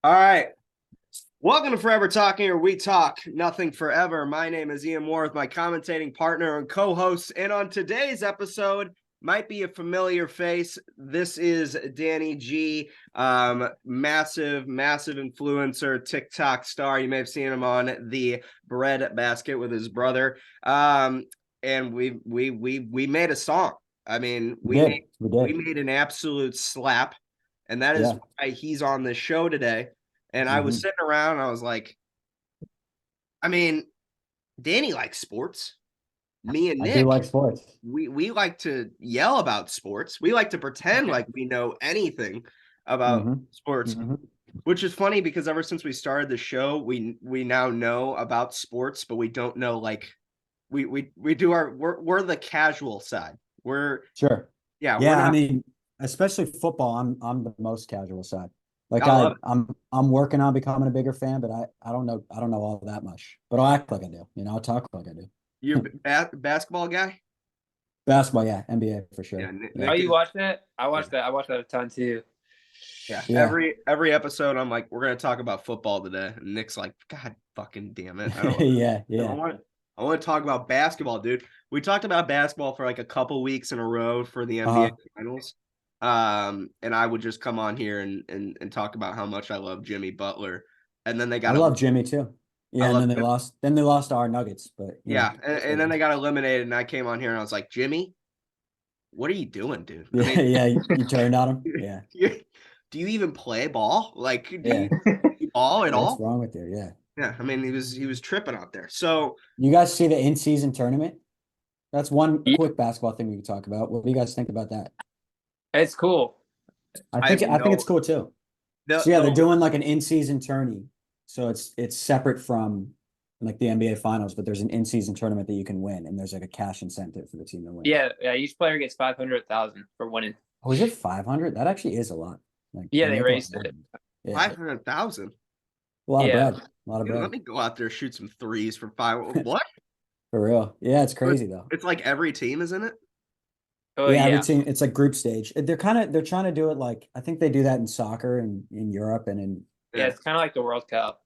All right. Welcome to Forever Talking, where we talk nothing forever. My name is Ian Moore with my commentating partner and co-host. And on today's episode, might be a familiar face. This is Danny G, massive influencer, TikTok star. You may have seen him on the bread basket with his brother. And we made a song. I mean, We did. We we did. made an absolute slap, and that is Yeah. why he's on this show today. And I was hmm sitting around and I was like, I mean, Danny likes sports. Me and I do Nick, like sports. we like to yell about sports. We like to pretend like we know anything about hmm sports, hmm which is funny because ever since we started the show, we now know about sports, but we don't know like we do we're the casual side. We're Sure. we're Yeah, I not. mean, especially football, I'm the most casual side. Like I love it. I'm working on becoming a bigger fan, but I don't know all that much. But I'll act like I do. I'll talk like I You're do. a basketball guy. Basketball, yeah, NBA for Yeah, sure. Yeah. Oh, Nick you is. watched that? I Yeah. watched that. I watched that a ton too. Yeah, Yeah. every episode, I'm like, we're gonna talk about football today. And Nick's like, God fucking damn it, Yeah, I yeah. want, I want to talk about basketball, dude. We talked about basketball for like a couple weeks in a row for the NBA Uh-huh. finals. And I would just come on here and talk about how much I love Jimmy Butler, and then they I got love Jimmy too. I Yeah, and love then they lost. Then they lost to our Nuggets, but yeah, that's what and it then they is. got eliminated, and I came on here and I was like, Jimmy, what are you doing, dude? I Yeah, mean, yeah. You turned on him. Yeah, do you even play ball? Like, do yeah. you play ball at What's all? wrong with you? Yeah. Yeah, I mean he was tripping out there. So You guys see the in-season tournament? That's one Yeah, quick basketball thing we can talk about. What do you guys think about that? it's cool. I I think have I think no it's cool too. the So yeah, they're the doing like an in-season tourney. So it's separate from like the NBA finals, but there's an in-season tournament that you can win, and there's like a cash incentive for the team to win. Yeah. Each player gets 500,000 for winning. Oh, is it 500? That actually is a lot. Like Yeah, they they make a lot raised of it. money. Yeah, 500,000. a lot of Yeah, bread. A lot of Dude, let bread. me go out there shoot some threes for five. What? For real. Yeah, it's crazy though. It's like every team is in it. oh Yeah, every yeah, team, it's like group stage. They're trying to do it like I think they do that in soccer and in Europe and in yeah. Yeah. It's kind of like the World Cup.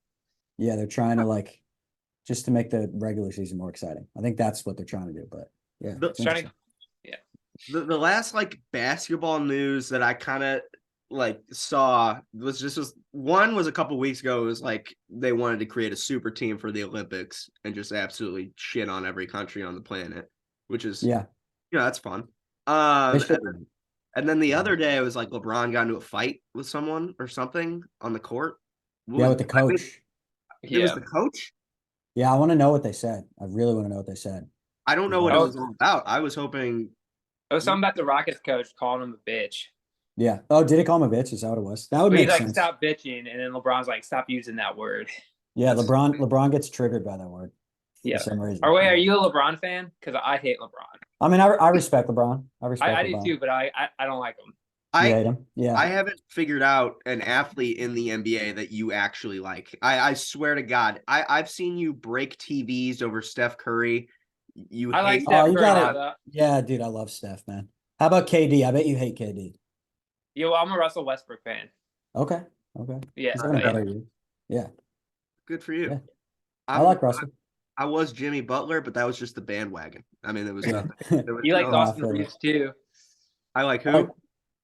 yeah, they're trying to like just to make the regular season more exciting. I think that's what they're trying to do. But yeah, The it's Trying interesting. to, yeah. the last like basketball news that I kind of like saw was one was a couple weeks ago. It was like they wanted to create a super team for the Olympics and just absolutely shit on every country on the planet, which is Yeah, that's fun. they And, should. and then the Yeah, other day it was like LeBron got into a fight with someone or something on the court. What yeah, was with the coach. it was Yeah. the coach? Yeah, I want to know what they said. I really want to know what they said. I don't know what it Oh, was all about. I was hoping. it was something about the Rockets coach calling him a bitch. Yeah. Oh, did he call him a bitch? Is that what it was? That would But he's make like, sense. stop bitching, and then LeBron's like, stop using that word. Yeah, That's LeBron gets triggered by that word for Yeah. some reason. Or wait, Yeah. are you a LeBron fan? Because I hate LeBron. I mean, I respect LeBron. I respect I do LeBron. too, but I don't like him. You I hate him? Yeah. I haven't figured out an athlete in the NBA that you actually like. I swear to God, I've seen you break TVs over Steph Curry. You I like hate. Oh, Steph you Curry got now, it. though. Yeah, dude, I love Steph, man. How about KD? I bet you hate KD. Yo, I'm a Russell Westbrook fan. Okay. Okay. Yeah, He's All having a right. better year. Yeah. Good for you. Yeah. I I'm like Russell. I was Jimmy Butler, but that was just the bandwagon. I mean, there was Yeah. nothing. There was You like no. I Austin feel it. Reeves too. I like I like, who?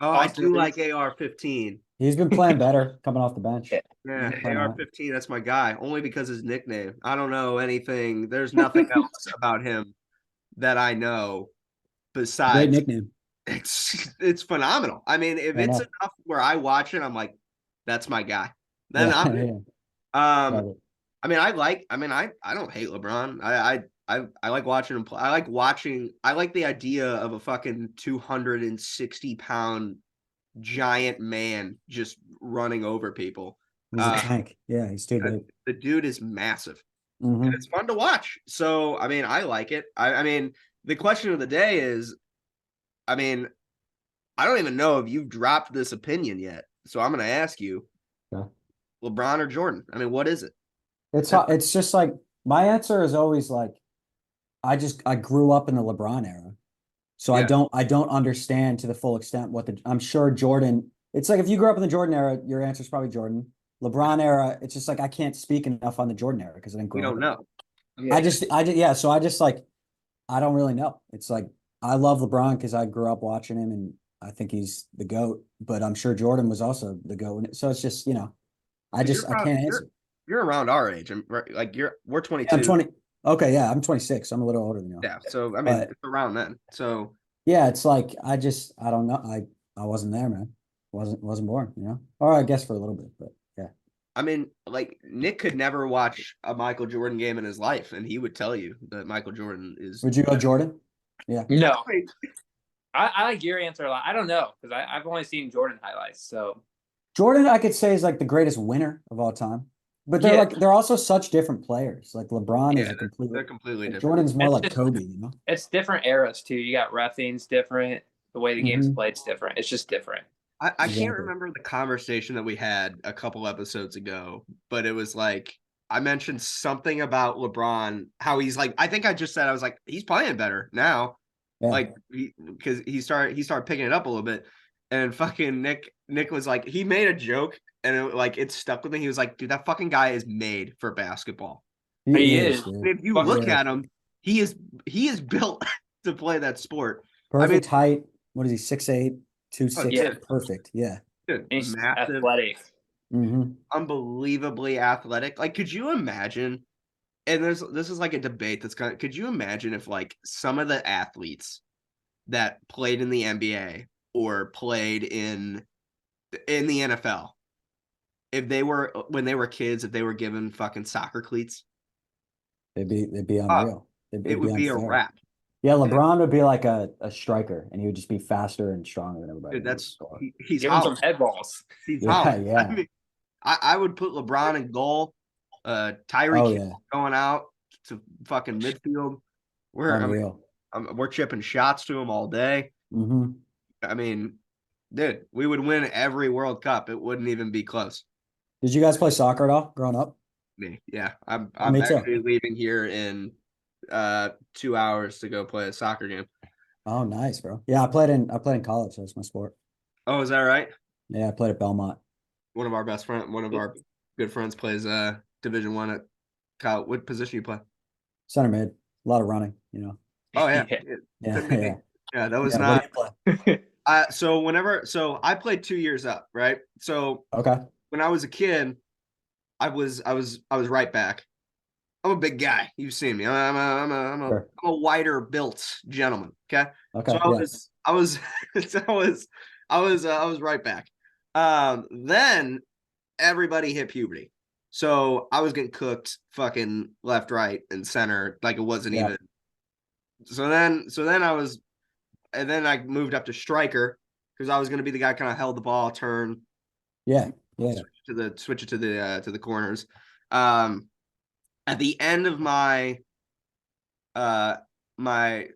Oh, I Austin do Reeves. like AR-15. he's been playing better coming off the bench. Yeah. Yeah, He's been playing all right. AR-15. That's my guy. Only because his nickname. I don't know anything. There's nothing else about him that I know Great besides nickname. it's phenomenal. I mean, if I it's know. enough where I watch it, I'm like, that's my guy. Then Yeah. I'm in. Yeah. Um, Love it. I don't hate LeBron. I like watching him play. I like the idea of a fucking 260-pound giant man just running over people. He's a tank. Yeah, he's too big. The dude is massive. And hmm it's fun to watch. So, I mean, I like it. I mean, the question of the day is, I mean, I don't even know if you've dropped this opinion yet. So I'm going to ask you, Yeah. LeBron or Jordan? I mean, what is it? It's just like my answer is always like I grew up in the LeBron era. So Yeah. I don't understand to the full extent what I'm sure Jordan, it's like if you grew up in the Jordan era, your answer is probably Jordan. LeBron era, it's just like I can't speak enough on the Jordan era because I didn't We grow don't up. know. Yeah. Yeah. So I just like, I don't really know. It's like, I love LeBron because I grew up watching him and I think he's the GOAT, but I'm sure Jordan was also the GOAT. So it's just, I Because just, I can't answer. you're around our age, and like we're I'm 22. 20. Okay. Yeah. I'm 26. I'm a little older than you. Yeah, so I mean, But it's around then. So yeah, it's like, I don't know. I wasn't there, man. Wasn't born, or I guess for a little bit, but yeah. I mean, like Nick could never watch a Michael Jordan game in his life, and he would tell you that Michael Jordan is. Would you go Jordan? Yeah. No, I like your answer a lot. I don't know because I've only seen Jordan highlights. So Jordan, I could say, is like the greatest winner of all time. But Yeah. they're also such different players. Like LeBron is Yeah, a completely they're completely like, different. Jordan's more It's like just- Kobe. it's different eras too. You got reffing's different. The way the game's Mhm. played's different. It's just different. I can't Exactly. remember the conversation that we had a couple episodes ago, but it was like I mentioned something about LeBron, how he's like, I think I just said, I was like, he's playing better now. Yeah. Like because he started picking it up a little bit. And fucking Nick was like, he made a joke and it stuck with me. He was like, dude, that fucking guy is made for basketball. He is. dude. And if you Fuck look yeah. at him, he is built to play that sport. Perfect height. What is he? 6'8", 260. yeah. Perfect. Yeah. Dude, He's massive, athletic. Mm-hmm. unbelievably athletic. Like, could you imagine? And this is like a debate that's kind of. Could you imagine if like some of the athletes that played in the NBA or played in the NFL, if they were when they were kids, if they were given fucking soccer cleats, They'd be unreal. it would be a unfair. wrap. Yeah, LeBron would be like a striker, and he would just be faster and stronger than everybody. Dude, he's Give him hollow. some head balls. He's Yeah, hollow. yeah. I mean, I would put LeBron in goal. Tyreek Oh, Hill yeah. going out to fucking midfield. We're Unreal. we're chipping shots to him all day. Mm-hmm. I mean, dude, we would win every World Cup. It wouldn't even be close. Did you guys play soccer at all growing up? Yeah, I'm Me too. actually leaving here in 2 hours to go play a soccer game. Oh, nice, bro. Yeah, I played in college. That was my sport. Oh, is that right? Yeah, I played at Belmont. One of our good friends plays Division I at college. What position you play? Center mid. A lot of running, Oh yeah, Yeah. yeah. That was Yeah, not. what do you play? So I played 2 years up, right? So Okay. when I was a kid, I was right back. I'm a big guy. You've seen me. Sure. I'm a wider built gentleman. Okay. Okay. So I Yeah. was I was right back. Then everybody hit puberty. So I was getting cooked fucking left, right, and center. Like it wasn't Yeah. even. So then I moved up to striker because I was gonna be the guy kind of held the ball, turn, Yeah. Yeah. switch it to the corners. At the end of my my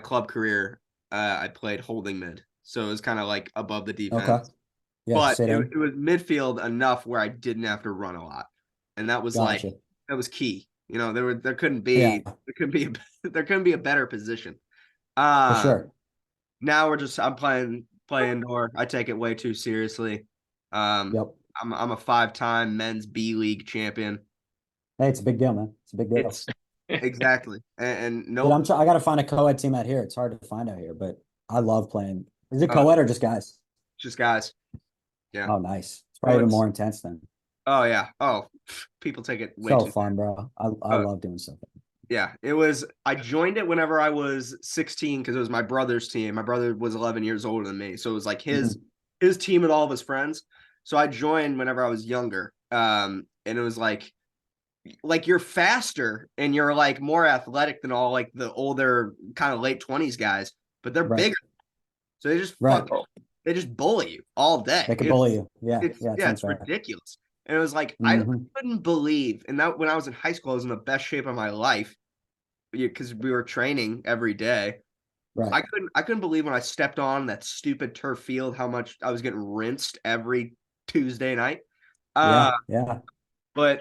club career, I played holding mid, so it was kind of like above the defense. Okay. Yeah. But sit in. it was midfield enough where I didn't have to run a lot, and that was Gotcha. that was key. There couldn't be Yeah. there couldn't be a better position. For sure. Now I'm playing indoor. I take it way too seriously. Yep. I'm a 5-time men's B League champion. Hey, it's a big deal, man. It's a big deal. It's exactly, and Dude, no, I got to find a co-ed team out here. It's hard to find out here, but I love playing. Is it Uh, co-ed or just guys? just guys. Yeah. Oh, nice. It's probably even it's- more intense then. Oh yeah. Oh, people take it way So too. fun, bro. I love doing stuff. Yeah, it was. I joined it whenever I was 16 because it was my brother's team. My brother was 11 years older than me, so it was like his team with all of his friends. So I joined whenever I was younger, and it was like you're faster and you're like more athletic than all like the older kind of late 20s guys, but they're Right. bigger, so they just Right. they just bully you all day. They can bully you. Yeah. It's, Yeah. It yeah, sounds it's fair. ridiculous. And it was like Mhm. I couldn't believe, and that when I was in high school, I was in the best shape of my life because we were training every day. Right. I couldn't believe when I stepped on that stupid turf field how much I was getting rinsed every Tuesday night. Yeah. Yeah. But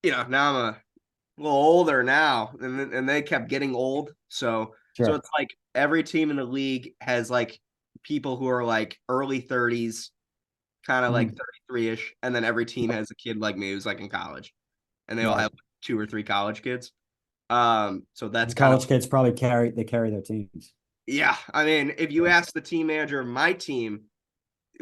now I'm a little older now, and they kept getting old. So Sure. it's like every team in the league has like people who are like early 30s, kind of like Mhm. 33-ish, and then every team has a kid like me who's like in college, and they all Right. have 2 or 3 college kids. So that's And kind of college kids probably carry their teams. yeah. I mean, if you ask the team manager of my team,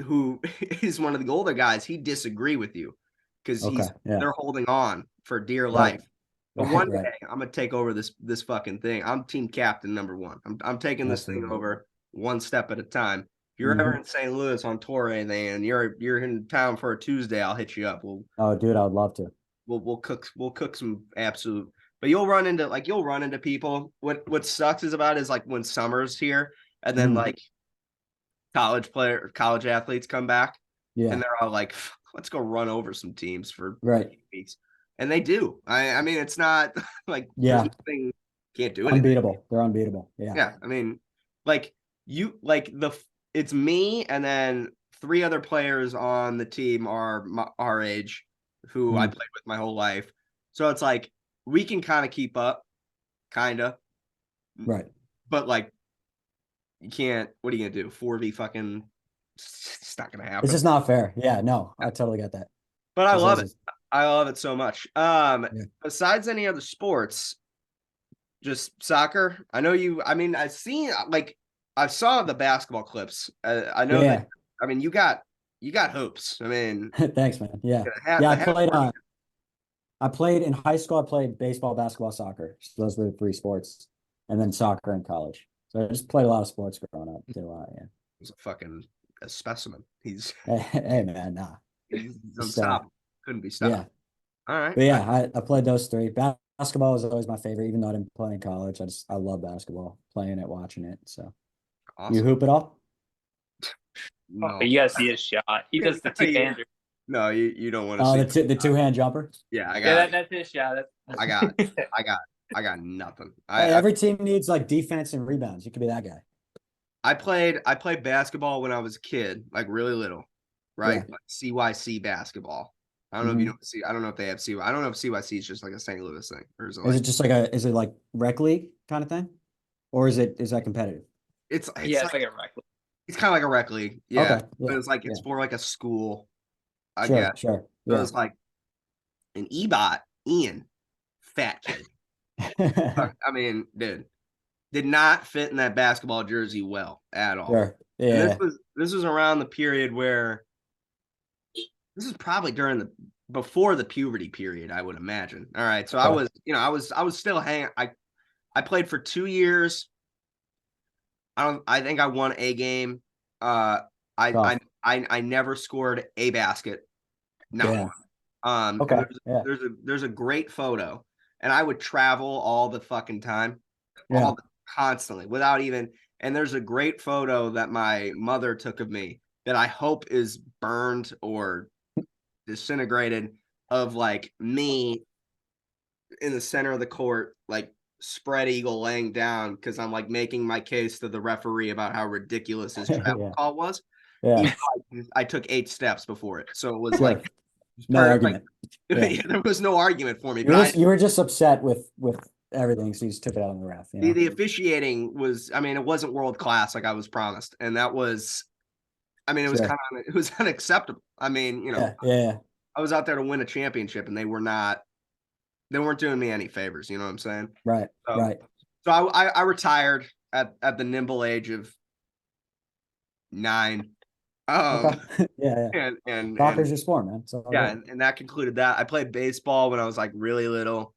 who is one of the older guys, he disagree with you because Okay. Yeah. they're holding on for dear Right. life. But Right. one Right. day I'm gonna take over this fucking thing. I'm team captain number one. I'm taking this thing Absolutely. over one step at a time. If you're ever Mhm. in St. Louis on tour or anything, and you're in town for a Tuesday, I'll hit you up. Oh, dude, I would love to. We'll cook some absolute. But you'll run into people. What sucks is like when summer's here, and then Mhm. like college athletes come back, and Yeah. they're all like, let's go run over some teams for Right. weeks. And they do. I mean, it's not like there's Yeah. nothing, can't do anything. Unbeatable. They're unbeatable. Yeah. Yeah. I mean, like it's me and then 3 other players on the team are our age who I Mhm. played with my whole life. So it's like we can kind of keep up, kind of, Right. but like you can't, what are you going to do? 4v fucking, it's not going to It's happen. just not fair. Yeah. No, I totally get that. But I This love it. is- I love it so much. Yeah. Besides any other sports, just soccer. I know you. I mean, I saw the basketball clips. I know Yeah. that. I mean, you got hoops. I mean, Thanks, man. Yeah. the Yeah. hat I played in high school. I played baseball, basketball, soccer. So those were the 3 sports, and then soccer in college. So I just played a lot of sports growing up. Did a lot. Yeah. was a specimen. He's Hey, man. Nah. he's Just, unstoppable. Couldn't be yeah. stopped. All right. But yeah, I played those 3. Basketball was always my favorite, even though I didn't play in college. I love basketball, playing it, watching it. So you Awesome. hoop it all? No, You gotta see his shot. He does the two-hander. no, you don't want to Oh, see. the 2-hand jumper. Yeah, I Yeah, got. that's his shot. I got. I got nothing. Hey, every team needs like defense and rebounds. You could be that guy. I played basketball when I was a kid, like really little, right? Yeah. Like CYC basketball. I don't know if you know. I don't know if they have CY. I don't know if CYC is just like a St. Louis thing, or is it Is like it just is it like rec league kind of thing? Or is that competitive? it's Yeah, like, it's like a rec. it's kind of like a rec league, yeah. Okay. But Yeah. it's like it's for like a school, I Sure, guess. sure. So Yeah. it's like an Ian, fat kid. I mean, dude, did not fit in that basketball jersey well at all. Sure. And Yeah. this was around the period where this is probably before the puberty period, I would imagine. All right. So I Okay. was, I was still hanging. I played for 2 years. I think I won a game. Tough. I never scored a basket. Not Yeah. one. And Okay. Yeah. there's a great photo. And I would travel all the fucking time. Yeah. Constantly without even, and there's a great photo that my mother took of me that I hope is burned or disintegrated of like me in the center of the court, like spread eagle laying down because I'm like making my case to the referee about how ridiculous his travel Yeah. call was. Yeah. I took 8 steps before it. So it was Sure. like No argument. Yeah. there was no argument for me. You were just upset with everything, so you just took it out on the ref. You know? The officiating was, I mean, it wasn't world class like I was promised, and that was, I mean, Sure. it was unacceptable. I mean, Yeah. I was out there to win a championship, and they weren't doing me any favors. You know what I'm saying? Right. So, Right. So I retired at the nimble age of 9. Okay. Yeah. Soccer's your sport, man. So And that concluded that. I played baseball when I was like really little.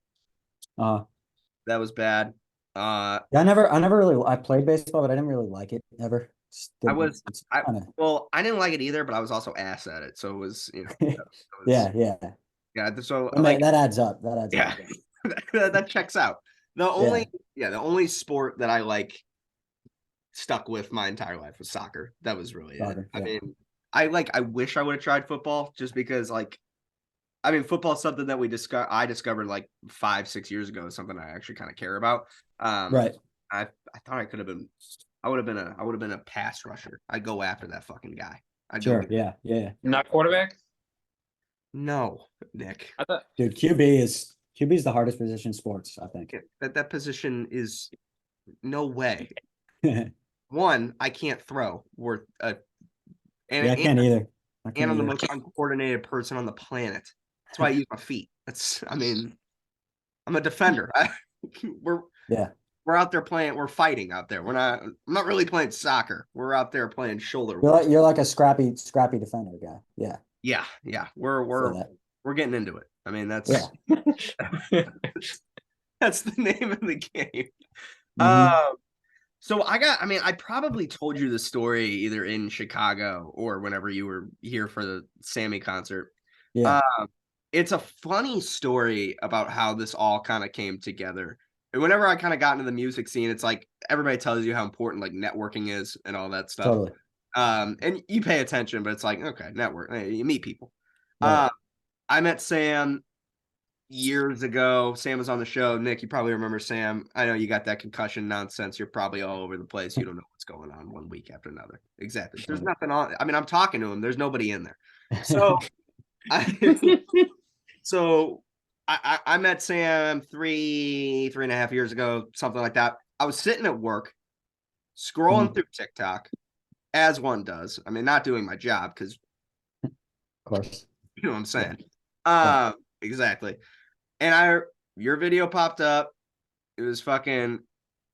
That was bad. Yeah, I never really I played baseball, but I didn't really like it ever. I didn't like it either, but I was also ass at it. So it was, yeah. So That adds up. That adds yeah, up. that checks out. The only sport that I like stuck with my entire life was soccer. That was really Soccer, it. yeah. I mean, I wish I would have tried football just because football is something that I discovered like 5-6 years ago, is something I actually kind of care about. Right. I thought I would have been a pass rusher. I'd go after that fucking guy. Sure. Yeah. Not quarterback. No, Nick. I thought, dude, QB is the hardest position in sports, I think. That position is no way. One, I can't throw worth I can't either. I and can't I'm the either. most uncoordinated person on the planet. That's why I use my feet. I mean, I'm a defender. We're Yeah. we're out there playing. We're fighting out there. I'm not really playing soccer. We're out there playing shoulder You're wars. like you're like a scrappy defender guy. Yeah. Yeah, yeah. We're Feel we're that. we're getting into it. I mean, Yeah. that's the name of the game. Mhm. So I mean, I probably told you the story either in Chicago or whenever you were here for the Sammy concert. Yeah. Uh, it's a funny story about how this all kind of came together. And whenever I kind of got into the music scene, it's like everybody tells you how important like networking is and all that stuff. Totally. And you pay attention, but it's like, okay, network, you meet people. Right. I met Sam years ago. Sam was on the show. Nick, you probably remember Sam. I know you got that concussion nonsense. You're probably all over the place. You don't know what's going on one week after another. Exactly. There's nothing on. I mean, I'm talking to him. There's nobody in there. So, so I met Sam 3.5 years ago, something like that. I was sitting at work, scrolling through TikTok, as one does. I mean, not doing my job because Of course. you know what I'm saying. Yeah. Exactly. And your video popped up. It was fucking.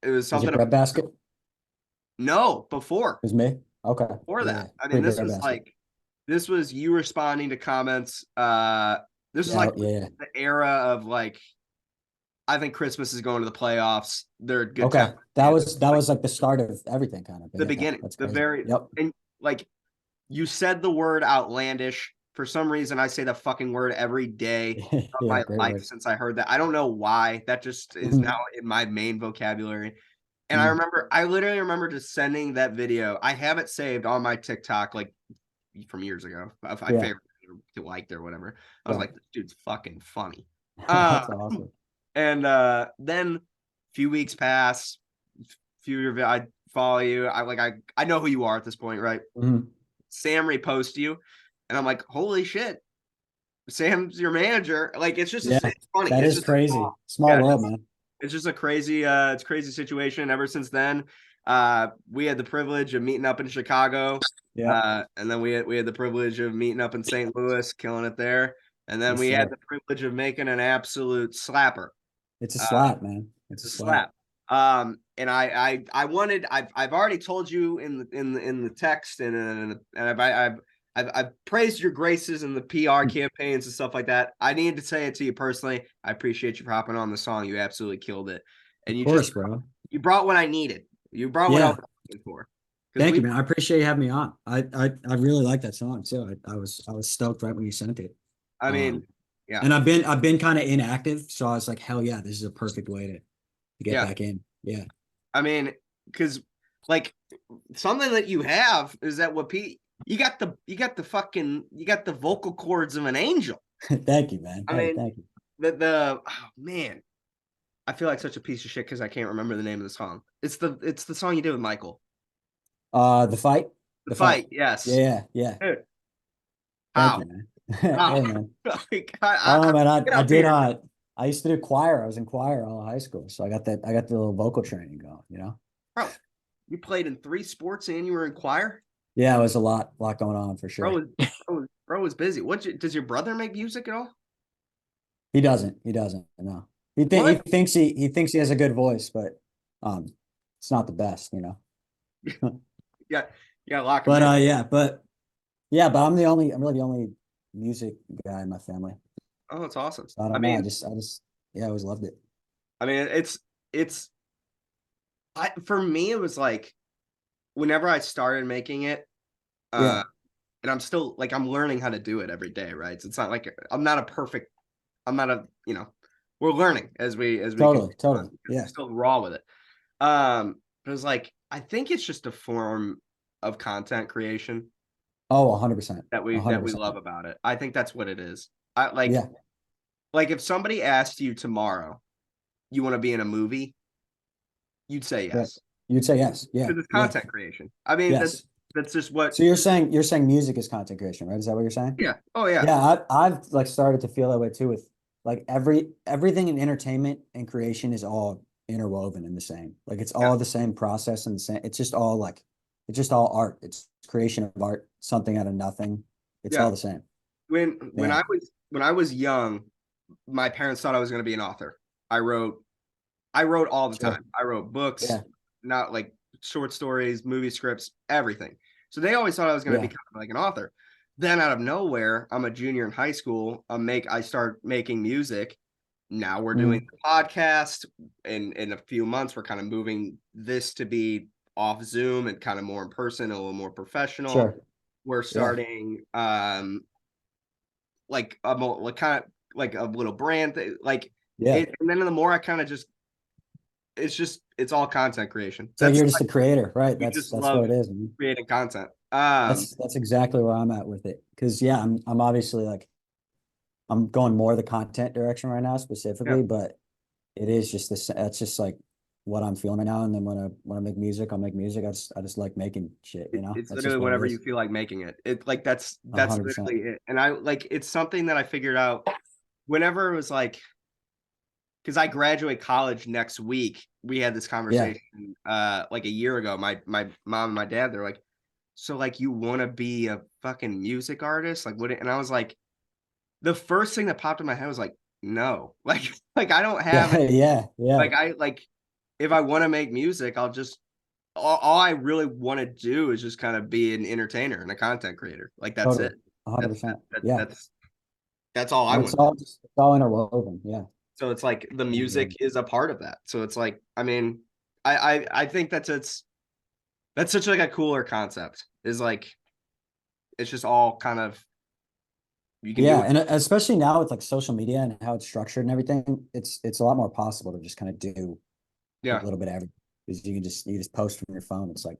It was Is something. it breadbasket? It No, before was me. Okay. before that. Yeah. I mean, this was Breadbasket. like, this was you responding to comments. This was Yeah. like Yeah. the era of like, I think Christmas is going to the playoffs. They're good. Okay. temp- That and was like the start of everything, kind of. the Yeah. beginning, That's the crazy. very Yep. and like you said the word outlandish. For some reason, I say the fucking word every day of Yeah. my Great life word. since I heard that. I don't know why. That just is Mhm. now in my main vocabulary. And Mhm. I literally remember just sending that video. I have it saved on my TikTok, like from years ago. If I Yeah. favored it or liked it or whatever. I was Right. like, this dude's fucking funny. That's awesome. And then a few weeks pass, I follow you. I know who you are at this point, right? Mhm. Sam repost you, and I'm like, holy shit, Sam's your manager. Like it's just Yeah. it's funny. That It's is just crazy. Small yeah, world, man. it's just a crazy it's crazy situation. Ever since then, we had the privilege of meeting up in Chicago. Yeah. And then we had the privilege of meeting up in St. Louis, killing it there. And then Yes, we had sir. the privilege of making an absolute slapper. It's a Uh, slap, man. It's a the slap. slap. And I've already told you in the text and I've praised your graces in the PR campaigns and stuff like that. I needed to say it to you personally. I appreciate you hopping on the song. You absolutely killed it. And Of you course, just bro. you brought what I needed. You brought what I was Yeah. looking for. Thank you, man. I appreciate you having me on. I really like that song too. I was stoked right when you sent it. I mean, Um, yeah. and I've been kind of inactive, so I was like, hell yeah, this is a perfect way to get Yeah. back in. Yeah. I mean, because like something that you have is that you got the vocal cords of an angel. Thank you, man. I Hey, mean, thank you. oh man, I feel like such a piece of shit because I can't remember the name of the song. It's the song you did with Michael. The fight. The fight, yes. Yeah, yeah. Dude, Thank how? you, man. How? Hey, man. Like, I don't know, man. get I up did. here. I used to do choir. I was in choir all of high school, so I got the little vocal training going. You know. Bro, you played in 3 sports and you were in choir. Yeah, it was a lot going on for sure. Bro was busy. Does your brother make music at all? He doesn't. He doesn't. No. He What? thinks he thinks he has a good voice, but it's not the best, you know. Yeah, you gotta lock him But in. but I'm really the only music guy in my family. Oh, that's awesome. So I don't know. I just yeah, I always loved it. I mean, for me, it was like whenever I started making it, Yeah. and I'm still like I'm learning how to do it every day, right? So it's not like I'm not we're learning as we Totally. we're Yeah. still raw with it. But it was like I think it's just a form of content creation Oh, 100%. that we 100%. love about it. I think that's what it is. I like Yeah. like if somebody asked you tomorrow, you want to be in a movie, you'd say Yeah. yes. You'd say yes. Yeah. Because it's Yeah. content creation. I mean, Yes. that's just what. So you're saying music is content creation, right? Is that what you're saying? Yeah. Oh yeah. Yeah, I've like started to feel that way too with like everything in entertainment and creation is all interwoven in the same. Like it's all the same process and the same. It's just all art. It's creation of art, something out of nothing. It's all the same. When Yeah. when I was young, my parents thought I was going to be an author. I wrote all the Sure. time. I wrote books, Yeah. not like short stories, movie scripts, everything. So they always thought I was going to Yeah. become like an author. Then out of nowhere, I'm a junior in high school. I start making music. Now we're doing Mhm. the podcast. In a few months, we're kind of moving this to be off Zoom and kind of more in person, a little more professional. Sure. We're Yeah. starting like like kind of like a little brand thing, like Yeah. it, and then the more I kind of just it's all content creation. So you're just a creator, right? We That's just that's love what it is, man. creating content. That's exactly where I'm at with it. Because yeah, I'm obviously like I'm going more the content direction right now Yeah, specifically, but it is just this. That's just like what I'm feeling right now. And then when I make music, I'll make music. I just like making shit. it's That's literally just what it whenever you is. feel like making it. It like A that's hundred percent. literally it. And I like it's something that I figured out whenever it was like because I graduate college next week. We had this Yeah. conversation like a year ago. My mom and my dad, they're like, so like you want to be a fucking music artist? Like what? And I was like, the first thing that popped in my head was like, no, like I don't have Yeah. it. Yeah. Yeah. Like if I want to make music, I'll just all I really want to do is just kind of be an entertainer and a content creator. Like that's Totally. it. A hundred That's percent. Yeah. that's all I And it's want to do. all just it's all interwoven. Yeah. So it's like the music Interwoven. is a part of that. So it's like, I mean, I think that's such like a cooler concept. Is like it's just all kind of you can do Yeah, it. and especially now with like social media and how it's structured and everything, it's a lot more possible to just kind of do a Yeah. little bit of everything because you just post from your phone. It's like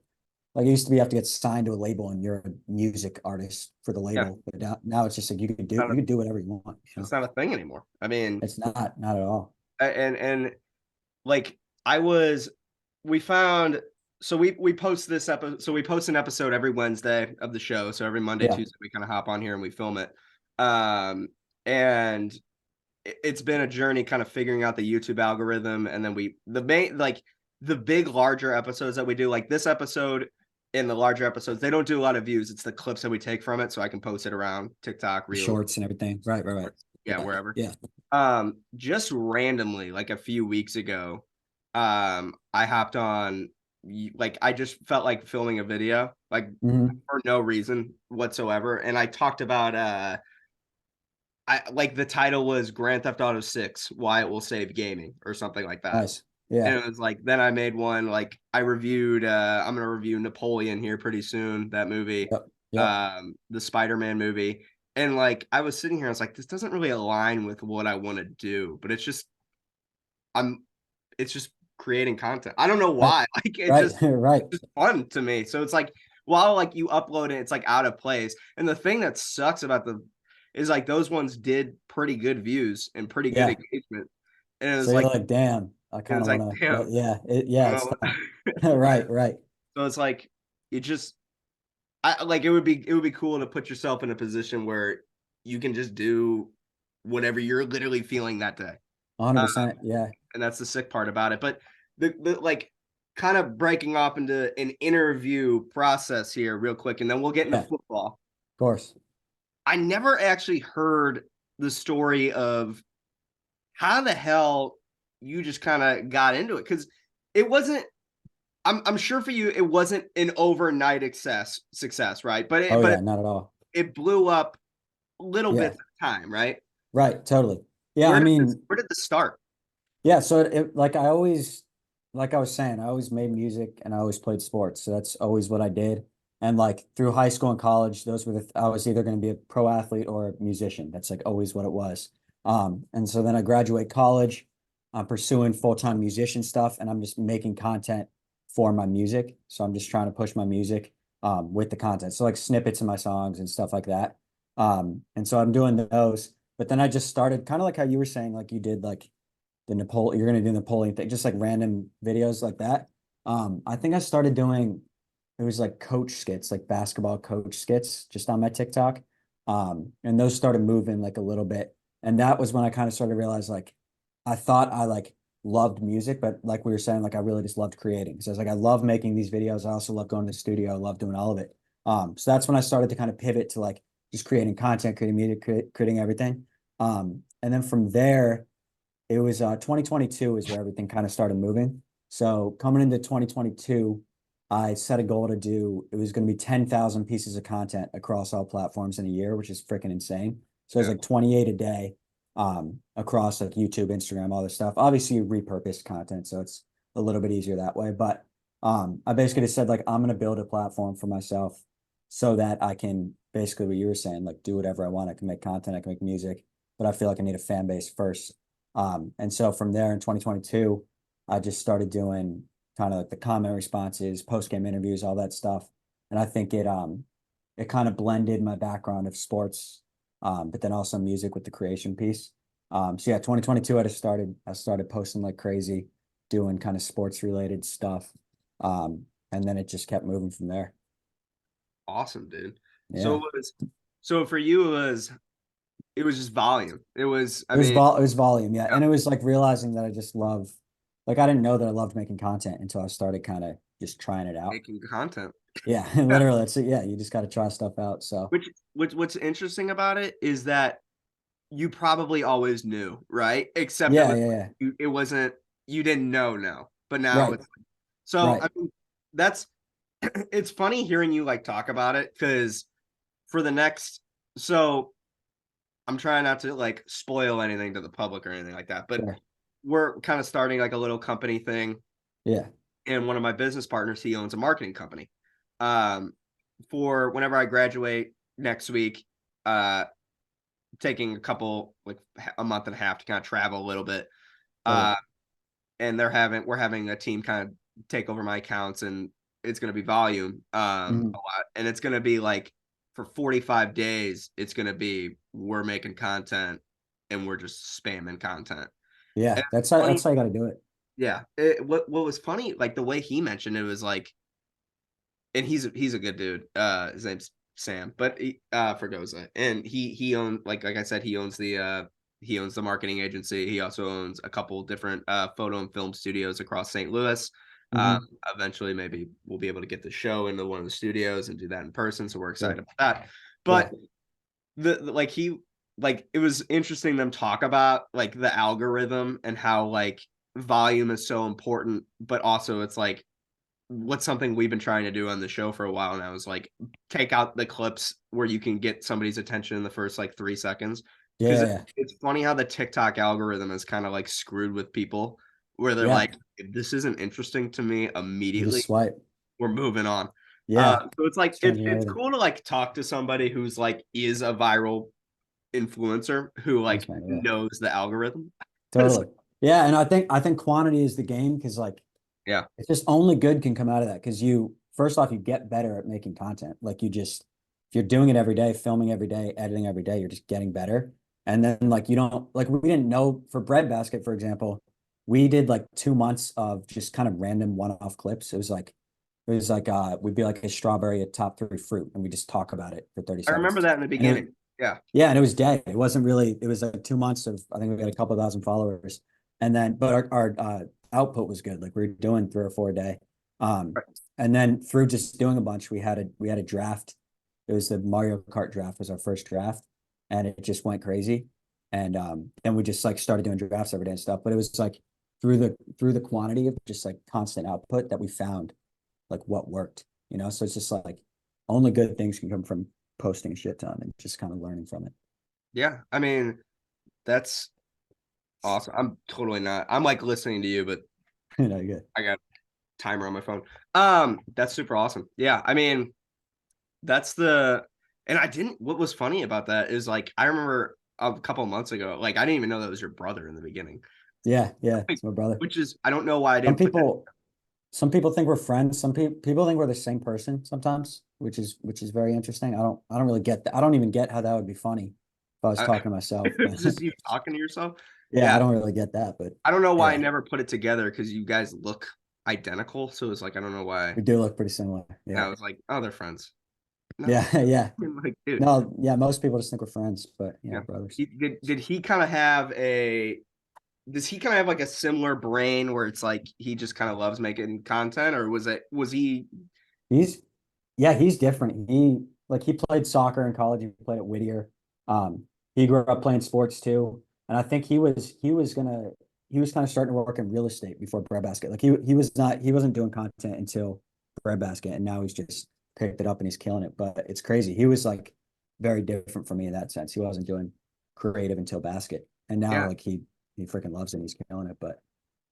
it used to be you have to get signed to a label and you're a music artist for the Yeah. label, but now it's just like Not you a, can do whatever you want. it's not a thing anymore. I mean, It's not at all. and like I was we found so we post this episode so we post an episode every Wednesday of the show. So every Monday, Yeah, Tuesday we kind of hop on here and we film it. And it's been a journey kind of figuring out the YouTube algorithm. And then the main like the big larger episodes that we do, like this episode and the larger episodes, they don't do a lot of views. It's the clips that we take from it. So I can post it around TikTok, the Reels, shorts and everything. Right. yeah, Yeah, wherever. yeah. Just randomly, like a few weeks ago, I hopped on like I just felt like filming a video, like Hmm. for no reason whatsoever. And I talked about I like the title was Grand Theft Auto 6, Why It Will Save Gaming or something like that. Nice. Yeah. And it was like then I made one like I reviewed I'm gonna review Napoleon here pretty soon, that movie, Yep. the Spider-Man movie. And like I was sitting here, I was like, this doesn't really align with what I want to do, but I'm it's just creating content. I don't know Right. why. Like Right. Right. it's just fun to me. So it's like while like you upload it, it's like out of place. And the thing that sucks about the is like those ones did pretty good views and pretty good Yeah. engagement. And it So was you're like like, damn, I it kind was of like, want to, damn, but yeah, I it's don't tough. know. Right. So it's like you just I like it would be cool to put yourself in a position where you can just do whatever you're literally feeling that day. Uh, 100%. Yeah. and that's the sick part about it. But the like kind of breaking off into an interview process here real quick, and then we'll get into Yeah. Of football. course. I never actually heard the story of how the hell you just kind of got into it because it wasn't. I'm sure for you it wasn't an overnight success, right? Oh yeah, not at all. it blew up little Yeah. bits at a time, right? Right. Totally. Yeah. I mean, Where did this start? yeah. So like I always, like I was saying, I always made music and I always played sports. So that's always what I did. And like through high school and college, those were I was either going to be a pro athlete or a musician. That's like always what it was. And so then I graduate college, I'm pursuing full-time musician stuff and I'm just making content for my music. So I'm just trying to push my music with the content. So like snippets of my songs and stuff like that. And so I'm doing those, but then I just started kind of like how you were saying, like you did like the Napoleon, you're going to do the Napoleon thing, just like random videos like that. I think I started doing, it was like coach skits, like basketball coach skits just on my TikTok. And those started moving like a little bit. And that was when I kind of started to realize like, I thought I like loved music, but like we were saying, like I really just loved creating. So I was like, I love making these videos. I also love going to the studio. I love doing all of it. So that's when I started to kind of pivot to like just creating content, creating music, creating everything. And then from there, it was 2022 is where everything kind of started moving. So coming into 2022, I set a goal to do, it was going to be 10,000 pieces of content across all platforms in a year, which is freaking insane. So it's Yeah. like 28 a day across like YouTube, Instagram, all this stuff. Obviously, you repurpose content, so it's a little bit easier that way. But I basically just said like I'm going to build a platform for myself so that I can basically what you were saying, like do whatever I want. I can make content, I can make music, but I feel like I need a fan base first. And so from there in 2022, I just started doing kind of like the comment responses, post game interviews, all that stuff. And I think it kind of blended my background of sports, but then also music with the creation piece. So yeah, 2022, I started posting like crazy, doing kind of sports related stuff. And then it just kept moving from there. Awesome, dude. Yeah. So for you, it was just volume. It was, I mean, It was volume, yeah. yeah, And it was like realizing that I just love, like I didn't know that I loved making content until I started kind of just trying it out. making content. Yeah, Yeah. literally, that's it. Yeah, you just got to try stuff out. So What's interesting about it is that you probably always knew, right? Except yeah, yeah, yeah. it wasn't, you didn't know, no, but now Right, it's so. right. I mean, that's it's funny hearing you like talk about it because for the next, so I'm trying not to like spoil anything to the public or anything like that, but Sure. we're kind of starting like a little company thing, Yeah. and one of my business partners, he owns a marketing company. Um, for whenever I graduate next week, uh, taking a couple like a month and a half to kind of travel a little bit. Totally. And we're having a team kind of take over my accounts, and it's going to be volume a Mhm. lot, and it's going to be like for 45 days it's going to be we're making content and we're just spamming content. Yeah, And it's funny, that's how you got to do it. yeah. What was funny, like the way he mentioned it was like, and he's a good dude. His name's Sam, but Fregosa, and he owns, like I said, he owns the marketing agency. He also owns a couple different photo and film studios across St. Louis. Um, Hmm. eventually, maybe we'll be able to get the show into one of the studios and do that in person. So we're excited Sure. about that. Yeah. But like it was interesting them talk about like the algorithm and how like volume is so important, but also it's like what's something we've been trying to do on the show for a while now is like take out the clips where you can get somebody's attention in the first like 3 seconds. Because Yeah. it's funny how the TikTok algorithm is kind of like screwed with people where they're Yeah. like, if this isn't interesting to me You just immediately, swipe. we're moving on. Yeah. So it's like It's changing it's everything. cool to like talk to somebody who's like is a viral influencer who Thanks, like man. Yeah. knows the algorithm. It's Totally. Yeah. And I think quantity is the game because like yeah, it's just only good can come out of that because you first off you get better at making content. Like you just if you're doing it every day, filming every day, editing every day, you're just getting better. And then like you don't like we didn't know for Breadbasket, for example, we did like 2 months of just kind of random one-off clips. It was like we'd be like a strawberry, a top three fruit, and we just talk about it for 30 I remember seconds. that in the And it was beginning. Yeah, yeah, and it was dead. It wasn't really, it was like 2 months of, I think we got a couple thousand followers. And then, but our output was good. Like we were doing 3 or 4 a day. Um, right. and then through just doing a bunch, we had a draft. It was the Mario Kart draft was our first draft, and it just went crazy. And then we just like started doing drafts every day and stuff. But it was like through the quantity of just like constant output that we found like what worked, you know? So it's just like only good things can come from posting a shit ton and just kind of learning from it. Yeah, I mean that's awesome. I'm totally not. I'm like listening to you, but You know, good. I got timer on my phone. That's super awesome. Yeah, I mean, that's the and I didn't what was funny about that is like I remember a couple of months ago, like I didn't even know that was your brother in the beginning. Yeah, yeah, Like, it's my brother. which is I don't know why I Some didn't put that. people, some people think we're friends. Some people think we're the same person sometimes, which is very interesting. I don't really get that. I don't even get how that would be funny if I was talking to myself. But It's just you talking to yourself. yeah, Yeah. I don't really get that. But I don't know why I yeah, never put it together because you guys look identical. So it's like I don't know why. we do look pretty similar. And Yeah, I was like, oh, they're friends. No. yeah, yeah. I'm like, dude. No, yeah. Most people just think we're friends, but yeah, Yeah. brothers. Did he kind of have a does he kind of have like a similar brain where it's like he just kind of loves making content, or was he He's yeah, he's different. like he played soccer in college. He played at Whittier. He grew up playing sports too, and I think he was kind of starting to work in real estate before Breadbasket. Like he wasn't doing content until Breadbasket, and now he's just picked it up and he's killing it. But it's crazy. He was like very different from me in that sense. He wasn't doing creative until basket, and now Yeah. like he freaking loves it. And he's killing it, but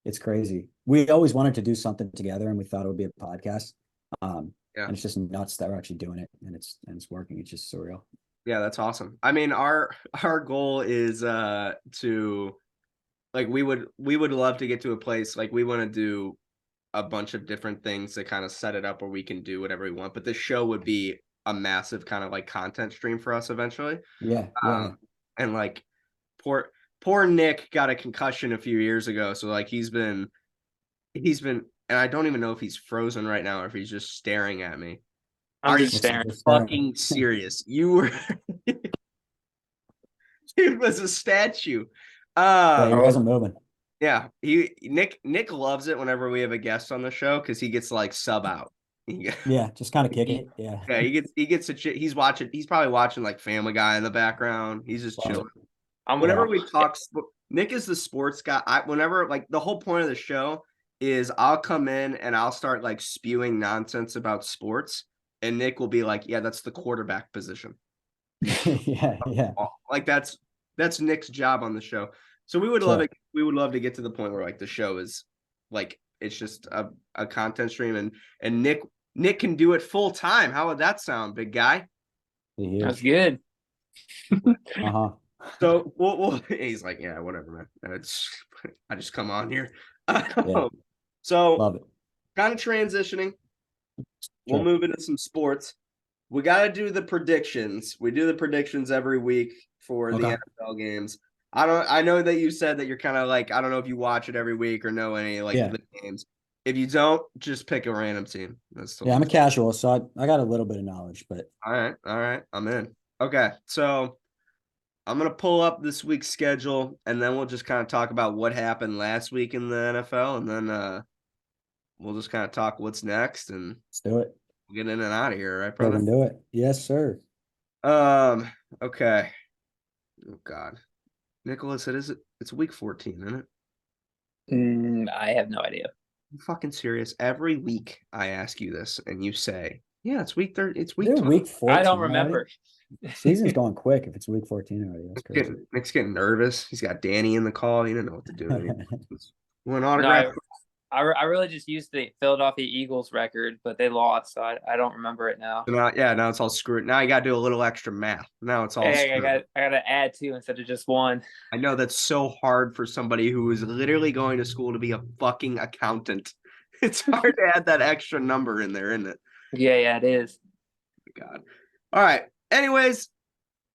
it's crazy. We always wanted to do something together, and we thought it would be a podcast. Yeah. And it's just nuts that we're actually doing it, and it's working. It's just surreal. Yeah, that's awesome. I mean, our goal is to like we would love to get to a place like we want to do a bunch of different things to kind of set it up where we can do whatever we want. But this show would be a massive kind of like content stream for us eventually. Yeah, yeah. And like poor Nick got a concussion a few years ago, so like he's been and I don't even know if he's frozen right now or if he's just staring at me. I'm Are just you staring. fucking serious? You were it was a statue. Yeah, he wasn't moving. Yeah, Nick loves it whenever we have a guest on the show because he gets like sub out. Yeah, just kind of kick it. Yeah. Yeah, he gets a he's probably watching like Family Guy in the background. He's just Love chilling. I'm Whenever gonna- we talk, Nick is the sports guy. Whenever like the whole point of the show is I'll come in and I'll start like spewing nonsense about sports, and Nick will be like, "Yeah, that's the quarterback position." Yeah. Like that's Nick's job on the show. So we would Sure. love it. We would love to get to the point where like the show is like it's just a content stream, and Nick can do it full time. How would that sound, big guy? That's good. Uh-huh. So he's like, yeah, whatever, man. I just come on here. So Love it. kind of transitioning. We'll Sure. move into some sports. We got to do the predictions. We do the predictions every week for the Okay. NFL games. I know that you said that you're kind of like, I don't know if you watch it every week or know any like Yeah. the games. If you don't, just pick a random team. That's Yeah, I'm a casual, so I got a little bit of knowledge, but all right. I'm in. Okay, so I'm gonna pull up this week's schedule, and then we'll just kind of talk about what happened last week in the NFL, and then we'll just kind of talk what's next, and let's do it. we'll get in and out of here, right, We're brother? gonna do it. Yes, sir. Okay. Oh God, Nicholas, it's week 14, isn't it? I have no idea. I'm fucking serious. Every week I ask you this, and you say, "Yeah, it's week 30. It's week Dude, 12." week 14. I don't already? remember. Season's going quick if it's week 14 already. That's crazy. Nick's getting nervous. He's got Danny in the call. He didn't know what to do. Went No, autograph. I really just used the Philadelphia Eagles record, but they lost, so I don't remember it now. Now it's all screwed. Now you got to do a little extra math. Now it's all Hey, I screwed. got to add two instead of just one. I know that's so hard for somebody who is literally going to school to be a fucking accountant. It's hard to add that extra number in there, isn't it? Yeah, it is. God. All right. Anyways,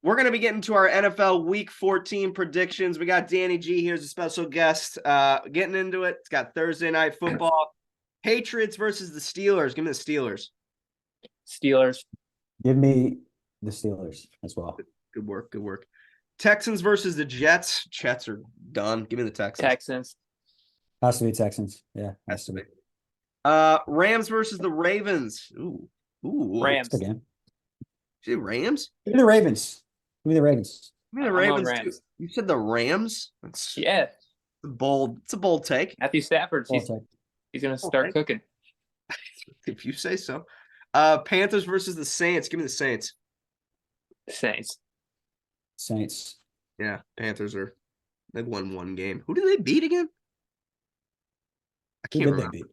we're going to be getting to our NFL Week 14 predictions. We got Danny G here as a special guest. Getting into it. It's got Thursday Night Football. Patriots versus the Steelers. Give me the Steelers. Steelers. Give me the Steelers as well. Good work. Texans versus the Jets. Jets are done. Give me the Texans. Texans. Has to be Texans. Yeah, has to be. Rams versus the Ravens. Ooh. Rams. Good game. Did you say Rams? Give me the Ravens. Give me the Ravens. Give me the I'm on Ravens. Rams. Too. You said the Rams? That's Yeah. bold. It's a bold take. Matthew Stafford. I'll He's take- going to start cooking. If you say so. Panthers versus the Saints. Give me the Saints. Saints. Saints. Yeah, Panthers they've won one game. Who did they beat again? I Who can't did remember. they beat?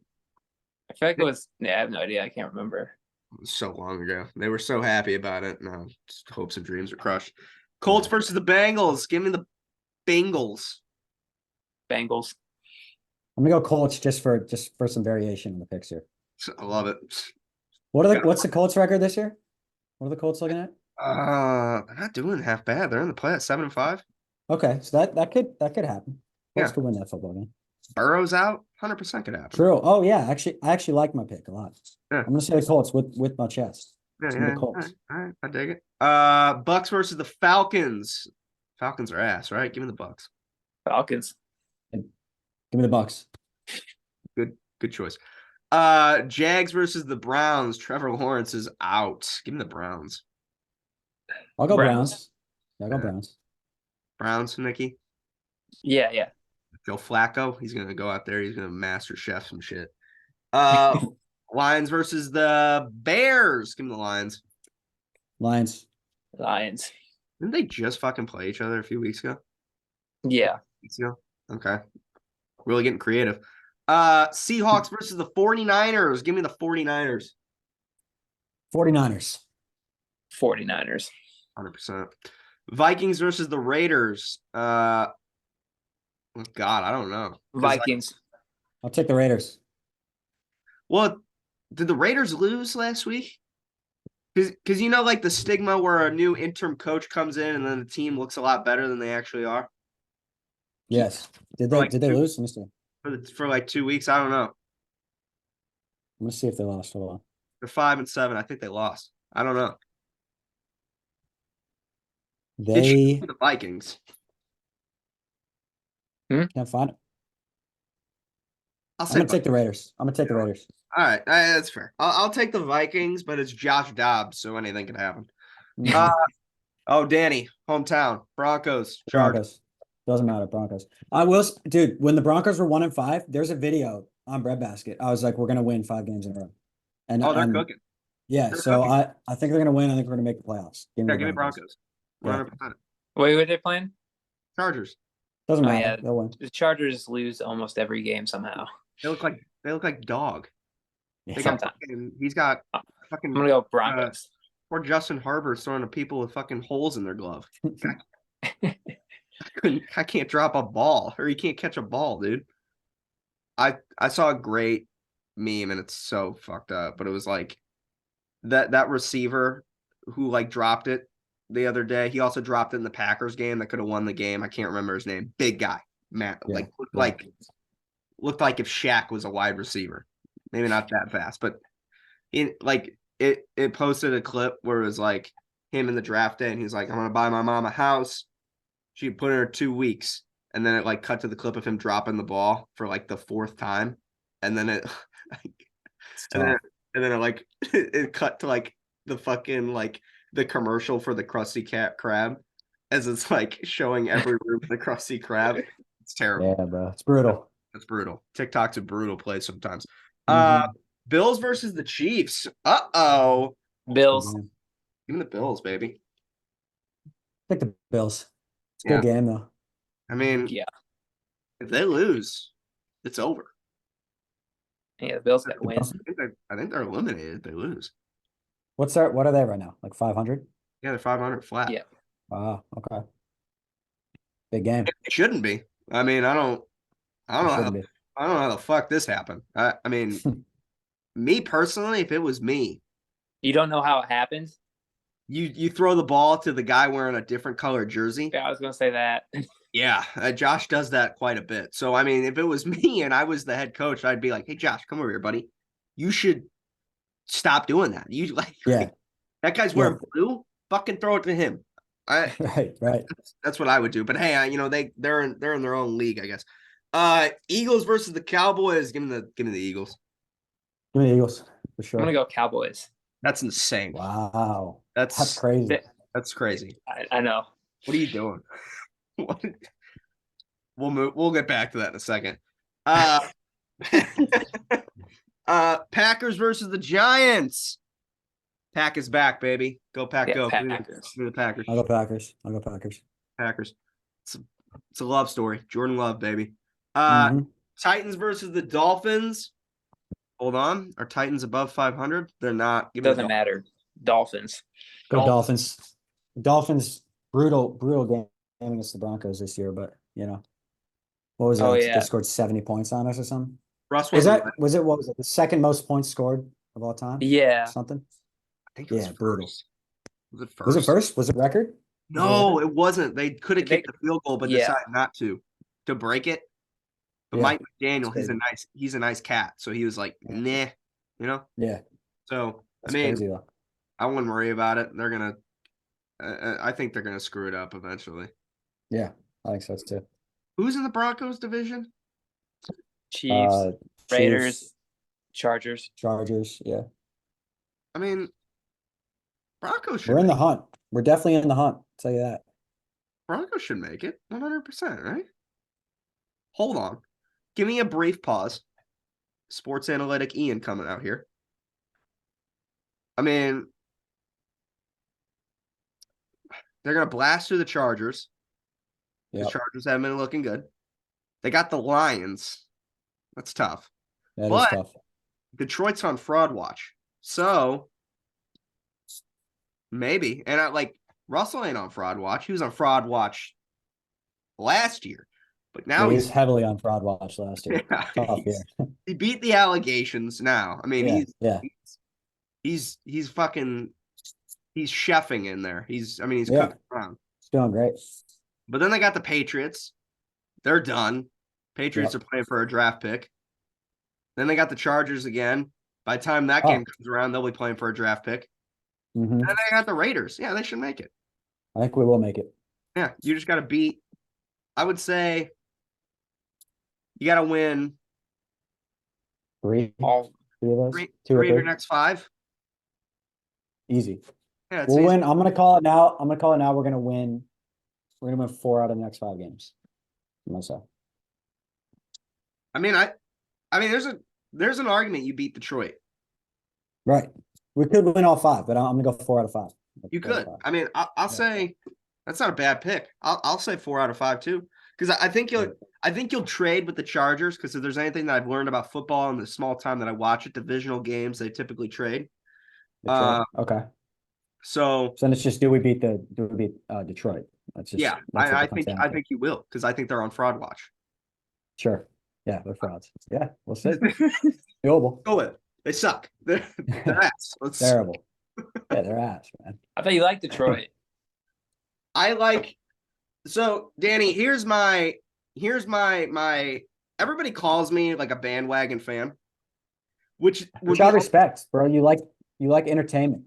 I feel like it was. Yeah, I have no idea. I can't remember. It was so long ago. They were so happy about it. No, just hopes and dreams are crushed. Colts versus the Bengals. Give me the Bengals. Bengals. I'm gonna go Colts just for some variation in the picks here. I love it. What's the Colts record this year? What are the Colts looking at? They're not doing half bad. They're in the play at 7-5. Okay, so that could happen. Colts Yeah. could win that football game. Burrow's out. 100% could happen. True. Oh yeah, I actually like my pick a lot. Yeah. I'm gonna say the Colts with my chest. Yeah, It's gonna be yeah. Colts. All right, I dig it. Bucks versus the Falcons. Falcons are ass, right? Give me the Bucks. Falcons. Give me the Bucks. Good choice. Jags versus the Browns. Trevor Lawrence is out. Give me the Browns. I'll go Browns. Browns. Yeah, I'll go Browns. Browns, Nikki. Yeah. Joe Flacco. He's gonna go out there. He's gonna master chef some shit. Uh, Lions versus the Bears. Give me the Lions. Lions. Lions. Didn't they just fucking play each other a few weeks ago? Yeah. Weeks ago? Okay. Really getting creative. Seahawks versus the 49ers. Give me the 49ers. 49ers. 49ers. 100%. Vikings versus the Raiders. God, I don't know. 'Cause, like, Vikings. I'll take the Raiders. well, did the Raiders lose last week? Because you know, like the stigma where a new interim coach comes in and then the team looks a lot better than they actually are. Yes. Did For they like did they two- lose? Let me see. For like 2 weeks, I don't know. I'm gonna see if they lost. Hold on. They're 5-7. I think they lost. I don't know. It should They be the Vikings. can't find it. I'll I'm say gonna take the Raiders. I'm gonna take the Raiders. All right, that's fair. I'll take the Vikings, but it's Josh Dobbs, so anything can happen. Mhm. Oh, Danny, hometown Broncos, Chargers. Broncos. Doesn't matter. Broncos. Dude, when the Broncos were 1-5, there's a video on Breadbasket. I was like, we're gonna win 5 games in a row. And Oh, they're and cooking. yeah, They're so cooking. I think they're gonna win. I think we're gonna make the playoffs. Yeah, the give me Broncos. Yeah. 100%. Wait, what are they playing? Chargers. Doesn't Oh, matter. yeah. They'll win. The Chargers lose almost every game somehow. They look like dog. Yeah. They got Sometimes. he's got I'm fucking gonna go Broncos. or Justin Herbert's throwing to people with fucking holes in their glove. I can't drop a ball, or he can't catch a ball, dude. I saw a great meme, and it's so fucked up, but it was like that receiver who like dropped it the other day. He also dropped it in the Packers game that could have won the game. I can't remember his name. Big guy, Matt. Yeah, Like yeah. looked like if Shaq was a wide receiver. Maybe not that fast, but it posted a clip where it was like him in the draft day, and he's like, "I'm gonna buy my mom a house." She put in her 2 weeks, and then it like cut to the clip of him dropping the ball for like the fourth time, and then it, and then it like it cut to like the fucking like the commercial for the Krusty Cat Krab, as it's like showing every room of the Krusty Krab. It's terrible. Yeah, bro. It's brutal. That's brutal. TikTok's a brutal place sometimes. Mhm. Bills versus the Chiefs. Uh-oh. Bills. Yeah. Give me the Bills, baby. Take the Bills. It's a Yeah. good game though. I mean, Yeah. if they lose, it's over. Yeah, the Bills got to win. I think they're eliminated if they lose. What are they right now? Like 500? Yeah, they're 500 flat. Yeah. Wow, okay. Big game. It shouldn't be. I mean, I don't know how Shouldn't be. I don't know how the fuck this happened. I mean, me personally, if it was me, You don't know how it happened? you throw the ball to the guy wearing a different color jersey. Yeah, I was gonna say that. Yeah, Josh does that quite a bit. So I mean, if it was me and I was the head coach, I'd be like, "Hey, Josh, come over here, buddy. You should stop doing that. You like, Yeah. that guy's wearing blue. Fucking throw it to him." Right. That's what I would do. But hey, they're in their own league, I guess. Eagles versus the Cowboys. Give me the Eagles. Give me the Eagles for I'm sure. gonna go Cowboys. That's insane. Wow. That's That's crazy. that's crazy. I know. What are you doing? What? We'll get back to that in a second. Packers versus the Giants. Pack is back, baby. Go Pack, Yeah, go. Packers. Give me the Packers. I'll go Packers. Packers. It's a love story. Jordan Love, baby. Mhm. Titans versus the Dolphins. Hold on. Are Titans above 500? They're not. Give me the Doesn't matter. Dolphins. Go Dolphins. Dolphins, brutal game against the Broncos this year, but what was it? Oh, Like, yeah. They scored 70 points on us or something. Russ What wasn't. was it the second most points scored of all time? Yeah. Something? I think it was Yeah, brutal. first. Was it first? Was it first? Was it record? No, it wasn't. They could have Did they- kicked the field goal, but Yeah. decided not to break it. But Yeah, Mike McDaniel, crazy. he's a nice cat, so he was like, nah, Yeah, So that's I mean, crazy though. I wouldn't worry about it. They're gonna. I think they're gonna screw it up eventually. Yeah, I think so too. Who's in the Broncos division? Chiefs, Raiders, Chiefs, Chargers. Chargers. Yeah, I mean, Broncos should. we're in be. the hunt. We're definitely in the hunt. I'll tell you that. Broncos should make it 100%, right? Hold on. Give me a brief pause. Sports analytic Ian coming out here. I mean, they're going to blast through the Chargers. The Yep, Chargers haven't been looking good. They got the Lions. That's tough. that is But tough. Detroit's on fraud watch. So maybe. And Russell ain't on fraud watch. He was on fraud watch last year. But now He was heavily on fraud watch last year. yeah, Tough year. he beat the allegations now. I mean, Yeah, he's fucking he's chefing in there. He's yeah. cooking around. It's doing great. But then they got the Patriots. They're done. Patriots Yep. are playing for a draft pick. Then they got the Chargers again. By the time that Oh. game comes around, they'll be playing for a draft pick. hmm And then they got the Raiders. Yeah, they should make it. I think we will make it. Yeah, you just got to beat. I would say you got to win Three All of those. three, Two or three of your three. next five. Easy. Yeah, it's We'll easy. win. I'm gonna call it now. We're gonna win. We're gonna win 4 out of the next 5 games. Myself. I mean, there's an argument you beat Detroit. Right. We could win all 5, but I'm gonna go 4 out of 5. You 4 out could. of 5. I mean, I'll say that's not a bad pick. I'll say 4 out of 5 too, because I think you'll trade with the Chargers, because if there's anything that I've learned about football in the small time that I watch it, divisional games, they typically trade. Detroit. Okay. So So then it's just do we beat Detroit? That's just yeah, that's what I it comes think down I to. think you will, because I think they're on fraud watch. Sure. Yeah, they're frauds. Yeah, we'll see. Doable. Go with it. They suck. They're ass. Terrible. Yeah, they're ass, man. I thought you liked Detroit. So Danny, here's my everybody calls me like a bandwagon fan, which Which I respect, bro. You like entertainment.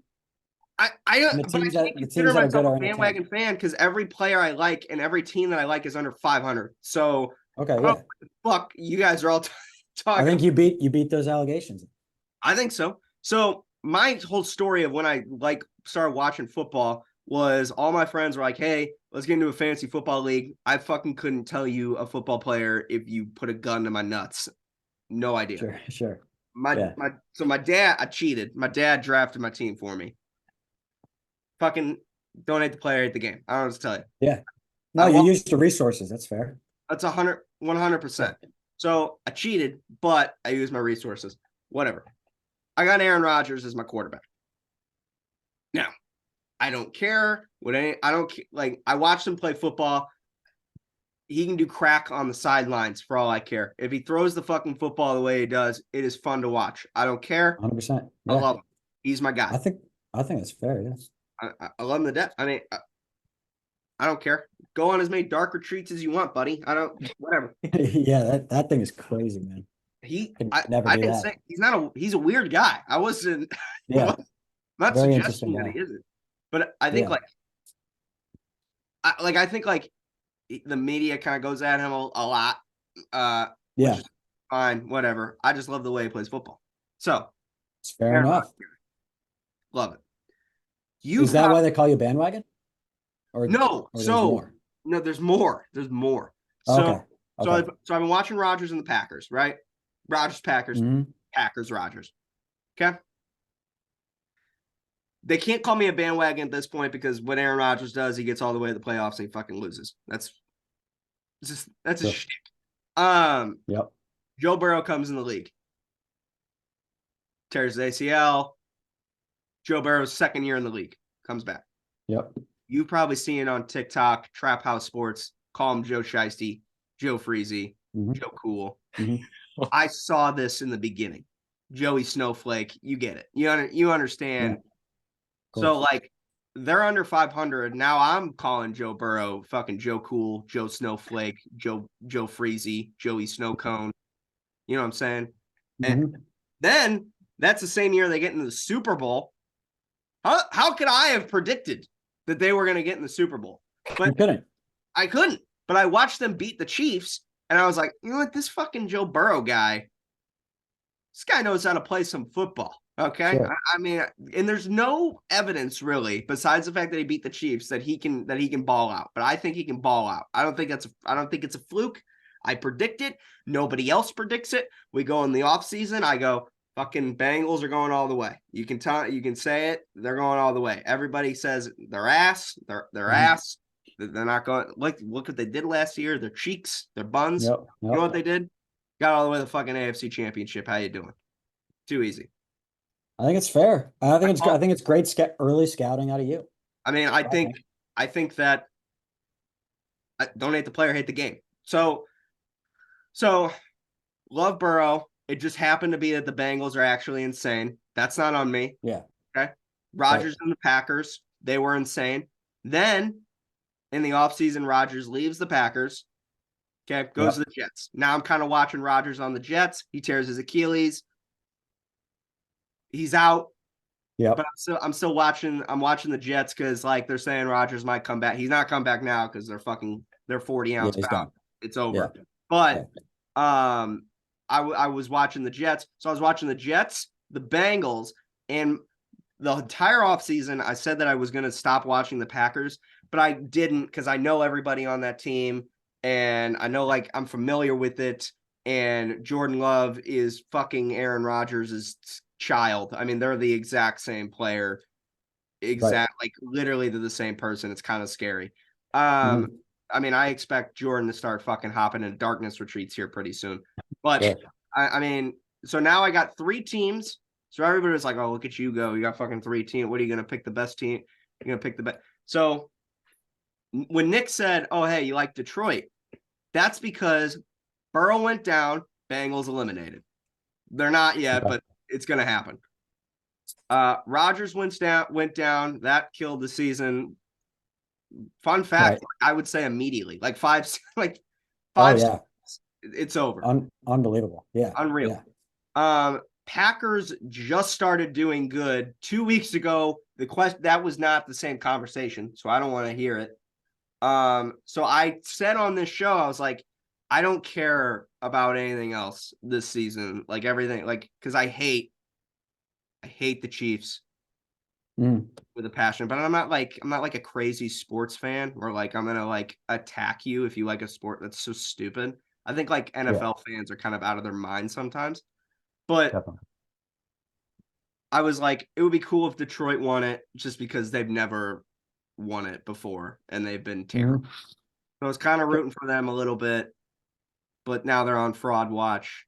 I And the but I teams can't that consider are good myself are a bandwagon fan because every player I like and every team that I like is under 500. So Okay, I don't yeah. know what the fuck you guys are all talking. I think you beat those allegations. I think so. So my whole story of when I started watching football was all my friends were like, "Hey, let's get into a fantasy football league." I fucking couldn't tell you a football player if you put a gun to my nuts. No idea. Sure. So my dad, I cheated. My dad drafted my team for me. Fucking don't hate the player, hate the game. I don't know what to tell you. Yeah. No, you used the resources. That's fair. That's 100%. So I cheated, but I used my resources. Whatever. I got Aaron Rodgers as my quarterback. Now, I don't care I watched him play football. He can do crack on the sidelines for all I care. If he throws the fucking football the way he does, it is fun to watch. I don't care. 100%. I love him. He's my guy. I think that's fair. Yes. I love him to death. I mean, I don't care. Go on as many dark retreats as you want, buddy. Whatever. Yeah, that thing is crazy, man. I didn't say he's a weird guy. I wasn't Yeah. not Very suggesting interesting that guy. he isn't. But I think I think the media kind of goes at him a lot. Yeah. Which is fine, whatever. I just love the way he plays football. So It's fair enough. love it. Is that why they call you bandwagon? Or no? there's So more? no, there's more. There's more. Okay. So I've been watching Rodgers and the Packers, right? Rodgers, Packers, Mhm. Packers, Rodgers. Okay. They can't call me a bandwagon at this point because what Aaron Rodgers does, he gets all the way to the playoffs and he fucking loses. That's a Sure. shtick. Yep. Joe Burrow comes in the league, tears his ACL. Joe Burrow's second year in the league, comes back. Yep. You've probably seen it on TikTok, Trap House Sports, call him Joe Shiesty, Joe Freezy, Mhm. Joe Cool. Mhm. I saw this in the beginning. Joey Snowflake, you get it. You understand. Yeah. So they're under 500. Now I'm calling Joe Burrow fucking Joe Cool, Joe Snowflake, Joe Freezy, Joey Snowcone. You know what I'm saying? And Mhm. then that's the same year they get into the Super Bowl. How could I have predicted that they were going to get in the Super Bowl? You But couldn't. I couldn't. But I watched them beat the Chiefs, and I was like, you know what? This fucking Joe Burrow guy, this guy knows how to play some football. Okay. Sure. I mean, and there's no evidence really, besides the fact that he beat the Chiefs, that he can ball out. But I think he can ball out. I don't think it's a fluke. I predict it. Nobody else predicts it. We go in the offseason. I go, fucking Bengals are going all the way. You can say it. They're going all the way. Everybody says their ass. Their ass. They're not going. Look what they did last year. Their cheeks, their buns. Yep. You know what they did? Got all the way to the fucking AFC Championship. How you doing? Too easy. I think it's fair. I think it's great early scouting out of you. I mean, I think that don't hate the player, hate the game. So love Burrow. It just happened to be that the Bengals are actually insane. That's not on me. Yeah. Okay. Rodgers and the Packers, they were insane. Then in the offseason, Rodgers leaves the Packers. Okay, goes to the Jets. Now I'm kind of watching Rodgers on the Jets. He tears his Achilles. He's out. Yeah. But I'm still watching. I'm watching the Jets because like they're saying Rodgers might come back. He's not come back now because they're 40-ounce pound. It's over. Yeah. But I was watching the Jets. So I was watching the Jets, the Bengals, and the entire offseason I said that I was going to stop watching the Packers, but I didn't because I know everybody on that team and I know like I'm familiar with it. And Jordan Love is fucking Aaron Rodgers' child. I mean, they're the exact same player. Like literally they're the same person. It's kind of scary. I mean, I expect Jordan to start fucking hopping into darkness retreats here pretty soon. But I mean, so now I got 3 teams. So everybody was like, oh, look at you go. You got fucking 3 teams. What are you going to pick the best team? You're going to pick the best. So when Nick said, oh, hey, you like Detroit, that's because Burrow went down, Bengals eliminated. They're not yet, but it's going to happen. Rodgers went down. That killed the season. Fun fact, I would say immediately, like 5 seconds, it's over. Unbelievable. Yeah. Unreal. Yeah. Packers just started doing good 2 weeks ago. That was not the same conversation, so I don't want to hear it. So I said on this show, I was like, I don't care about anything else this season, like everything, like because I hate the Chiefs with a passion, but I'm not like a crazy sports fan where like I'm gonna like attack you if you like a sport that's so stupid. I think like NFL fans are kind of out of their mind sometimes, but I was like, it would be cool if Detroit won it just because they've never won it before and they've been terrible. So I was kind of rooting for them a little bit, but now they're on fraud watch.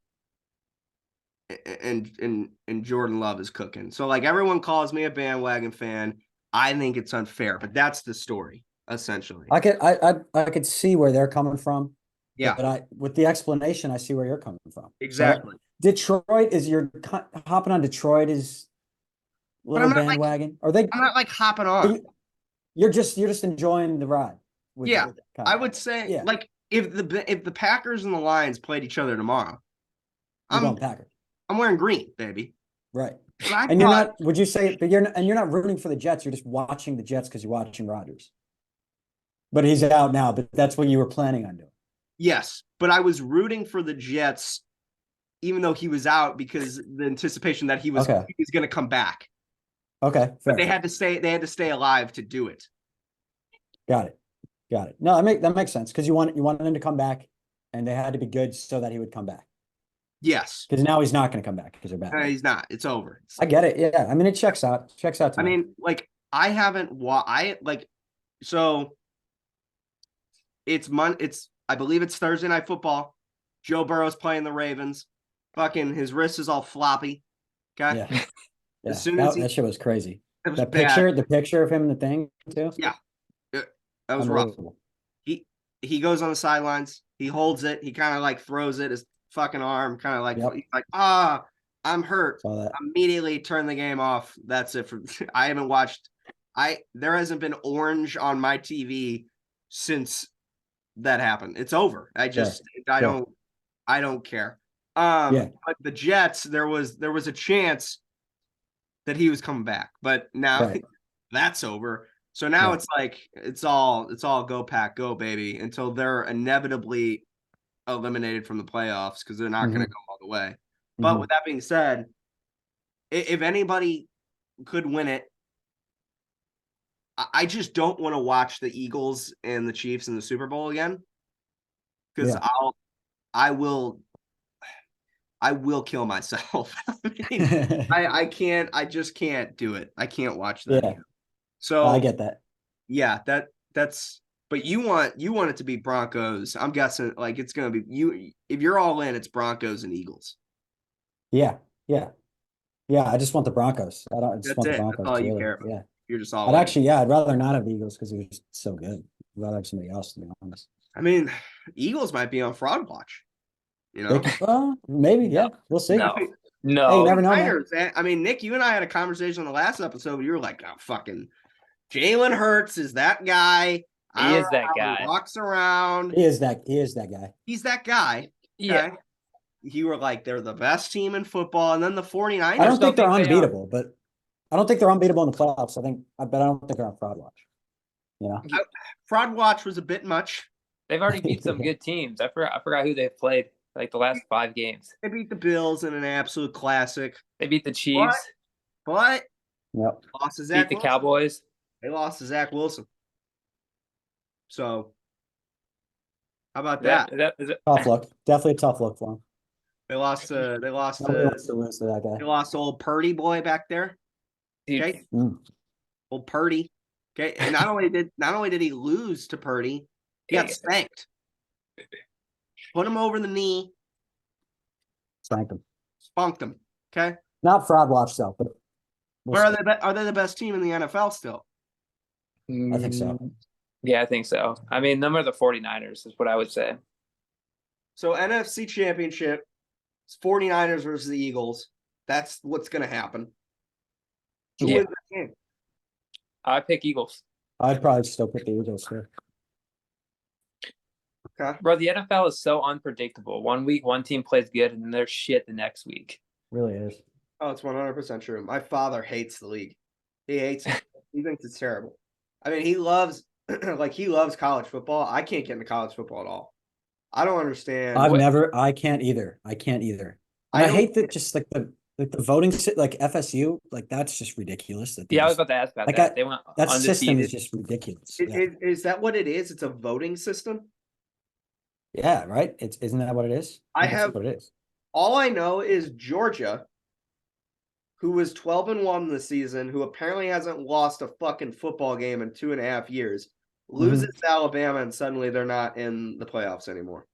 And Jordan Love is cooking. So like everyone calls me a bandwagon fan. I think it's unfair, but that's the story essentially. I could see where they're coming from. Yeah. But with the explanation, I see where you're coming from. Exactly. So Detroit is hopping on Detroit is little bandwagon. I'm not like hopping on. You're just enjoying the ride. I would say like if the Packers and the Lions played each other tomorrow, I'm going Packers. I'm wearing green, baby. Right. And you're not. Would you say? But you're not rooting for the Jets. You're just watching the Jets because you're watching Rodgers. But he's out now. But that's what you were planning on doing. Yes, but I was rooting for the Jets, even though he was out, because the anticipation that he was going to come back. Okay, but they had to stay alive to do it. Got it. No, that makes sense because you wanted him to come back, and they had to be good so that he would come back. Yes, because now he's not going to come back because they're bad. No, he's not. It's over. I get it. Yeah, I mean it checks out. I mean, like I haven't. So it's I believe it's Thursday Night Football. Joe Burrow's playing the Ravens. Fucking his wrist is all floppy. Okay. Yeah. As soon as that shit was crazy. The picture of him in the thing too. Yeah. That was rough. He goes on the sidelines. He holds it. He kind of like throws it his fucking arm, kind of like he's like, I'm hurt. Immediately turn the game off. That's it. I haven't watched. There hasn't been orange on my TV since that happened. It's over. I don't care. But the Jets, there was a chance that he was coming back, but now that's over. So now it's like it's all go Pack, go baby, until they're inevitably eliminated from the playoffs because they're not going to go all the way. But with that being said, if anybody could win it, I just don't want to watch the Eagles and the Chiefs in the Super Bowl again. Because Yeah. I will kill myself. I can't. I just can't do it. I can't watch that. Yeah. So I get that. Yeah, that's. But you want it to be Broncos. I'm guessing like it's gonna be you. If you're all in, it's Broncos and Eagles. Yeah. Yeah. Yeah. I just want the Broncos. I just That's want the it. That's Broncos all to you really. care about. Yeah. You're just all in. I'd rather not have the Eagles because they're just so good. I'd rather have somebody else, to be honest. I mean, Eagles might be on fraud watch. You They know, could, maybe. Yeah. We'll see. No, Hey, you no. never know, man. Niners, I mean, Nick, you and I had a conversation on the last episode. You were like, "Oh, fucking Jalen Hurts is that guy. I He don't is know that how guy. He walks around. He is that guy. He's that guy." Yeah. Okay. You were like, they're the best team in football. And then the 49ers. I don't still think they're think they are. unbeatable, but I don't think they're unbeatable in the playoffs. But I don't think they're on fraud watch. You know? Fraud watch was a bit much. They've already beat some good teams. I forgot who they've played like the last 5 games. They beat the Bills in an absolute classic. They beat the Chiefs, But Yep. lost to beat Zach the Wilson. Cowboys. They lost to Zach Wilson. So how about That, that? is it? Tough look. Definitely a tough look for him. They lost to Nobody wants to lose to that they guy. lost to old Purdy boy back there. Dude, Okay. Mm. Old Purdy. Okay. And not only did he lose to Purdy, he got spanked. Put him over the knee, Spanked him. spunked him. Okay. Not fraud watch though, but Where are they? Are they the best team in the NFL still? I think so. Yeah, I think so. I mean, them are the 49ers is what I would say. So NFC Championship, it's 49ers versus the Eagles. That's what's going to happen. Who Yeah. wins that game? I pick Eagles. I'd probably still pick the Eagles here. Okay. Bro, the NFL is so unpredictable. One week, one team plays good, and then they're shit the next week. Really is. Oh, it's 100% true. My father hates the league. He hates it. He thinks it's terrible. I mean, he loves he loves college football. I can't get into college football at all. I don't understand. I can't either. And I don't- hate that just like the voting like FSU, like that's just ridiculous. That they Yeah, I was just- about to ask about Like, that. They went that system undefeated. is just ridiculous. Is that what it is? It's a voting system? Yeah, right. Isn't that what it is? I think that's have- what it is. All I know is Georgia, who was 12-1 this season, who apparently hasn't lost a fucking football game in 2.5 years, loses to Alabama, and suddenly they're not in the playoffs anymore.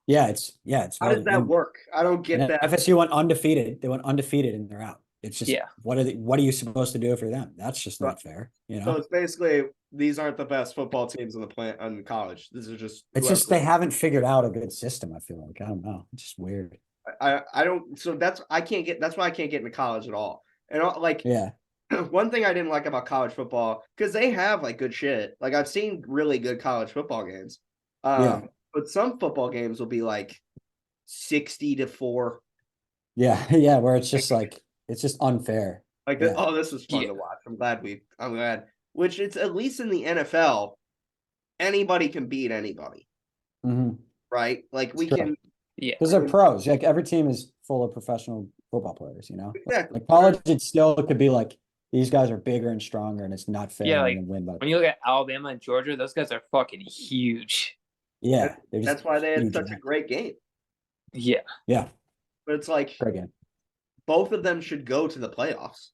Yeah, it's How does that work? I don't get and that. FSU went undefeated. They went undefeated and they're out. It's just Yeah. what are you supposed to do for them? That's just not fair. You So know, it's basically these aren't the best football teams in in college. This is just it's just they haven't figured out a good system. I feel like I don't know. It's just weird. I don't. So that's why I can't get into college at all. And like Yeah, one thing I didn't like about college football, because they have like good shit. Like I've seen really good college football games. Yeah. But some football games will be like 60-4. yeah, yeah. Where it's just like it's just unfair. Like, Yeah. oh, this was fun Yeah. to watch. I'm glad. Which it's at least in the NFL, anybody can beat anybody, Mhm. right? Like we Sure. can. Yeah. Because they're pros. Like every team is full of professional football players. You know, Exactly. like college, it could be like these guys are bigger and stronger, and it's not fair. Yeah, and like, they win by When you look at Alabama and Georgia, those guys are fucking huge. yeah. They're just That's why they had huge, such a man. great game. Yeah. Yeah, But it's like great game. both of them should go to the playoffs.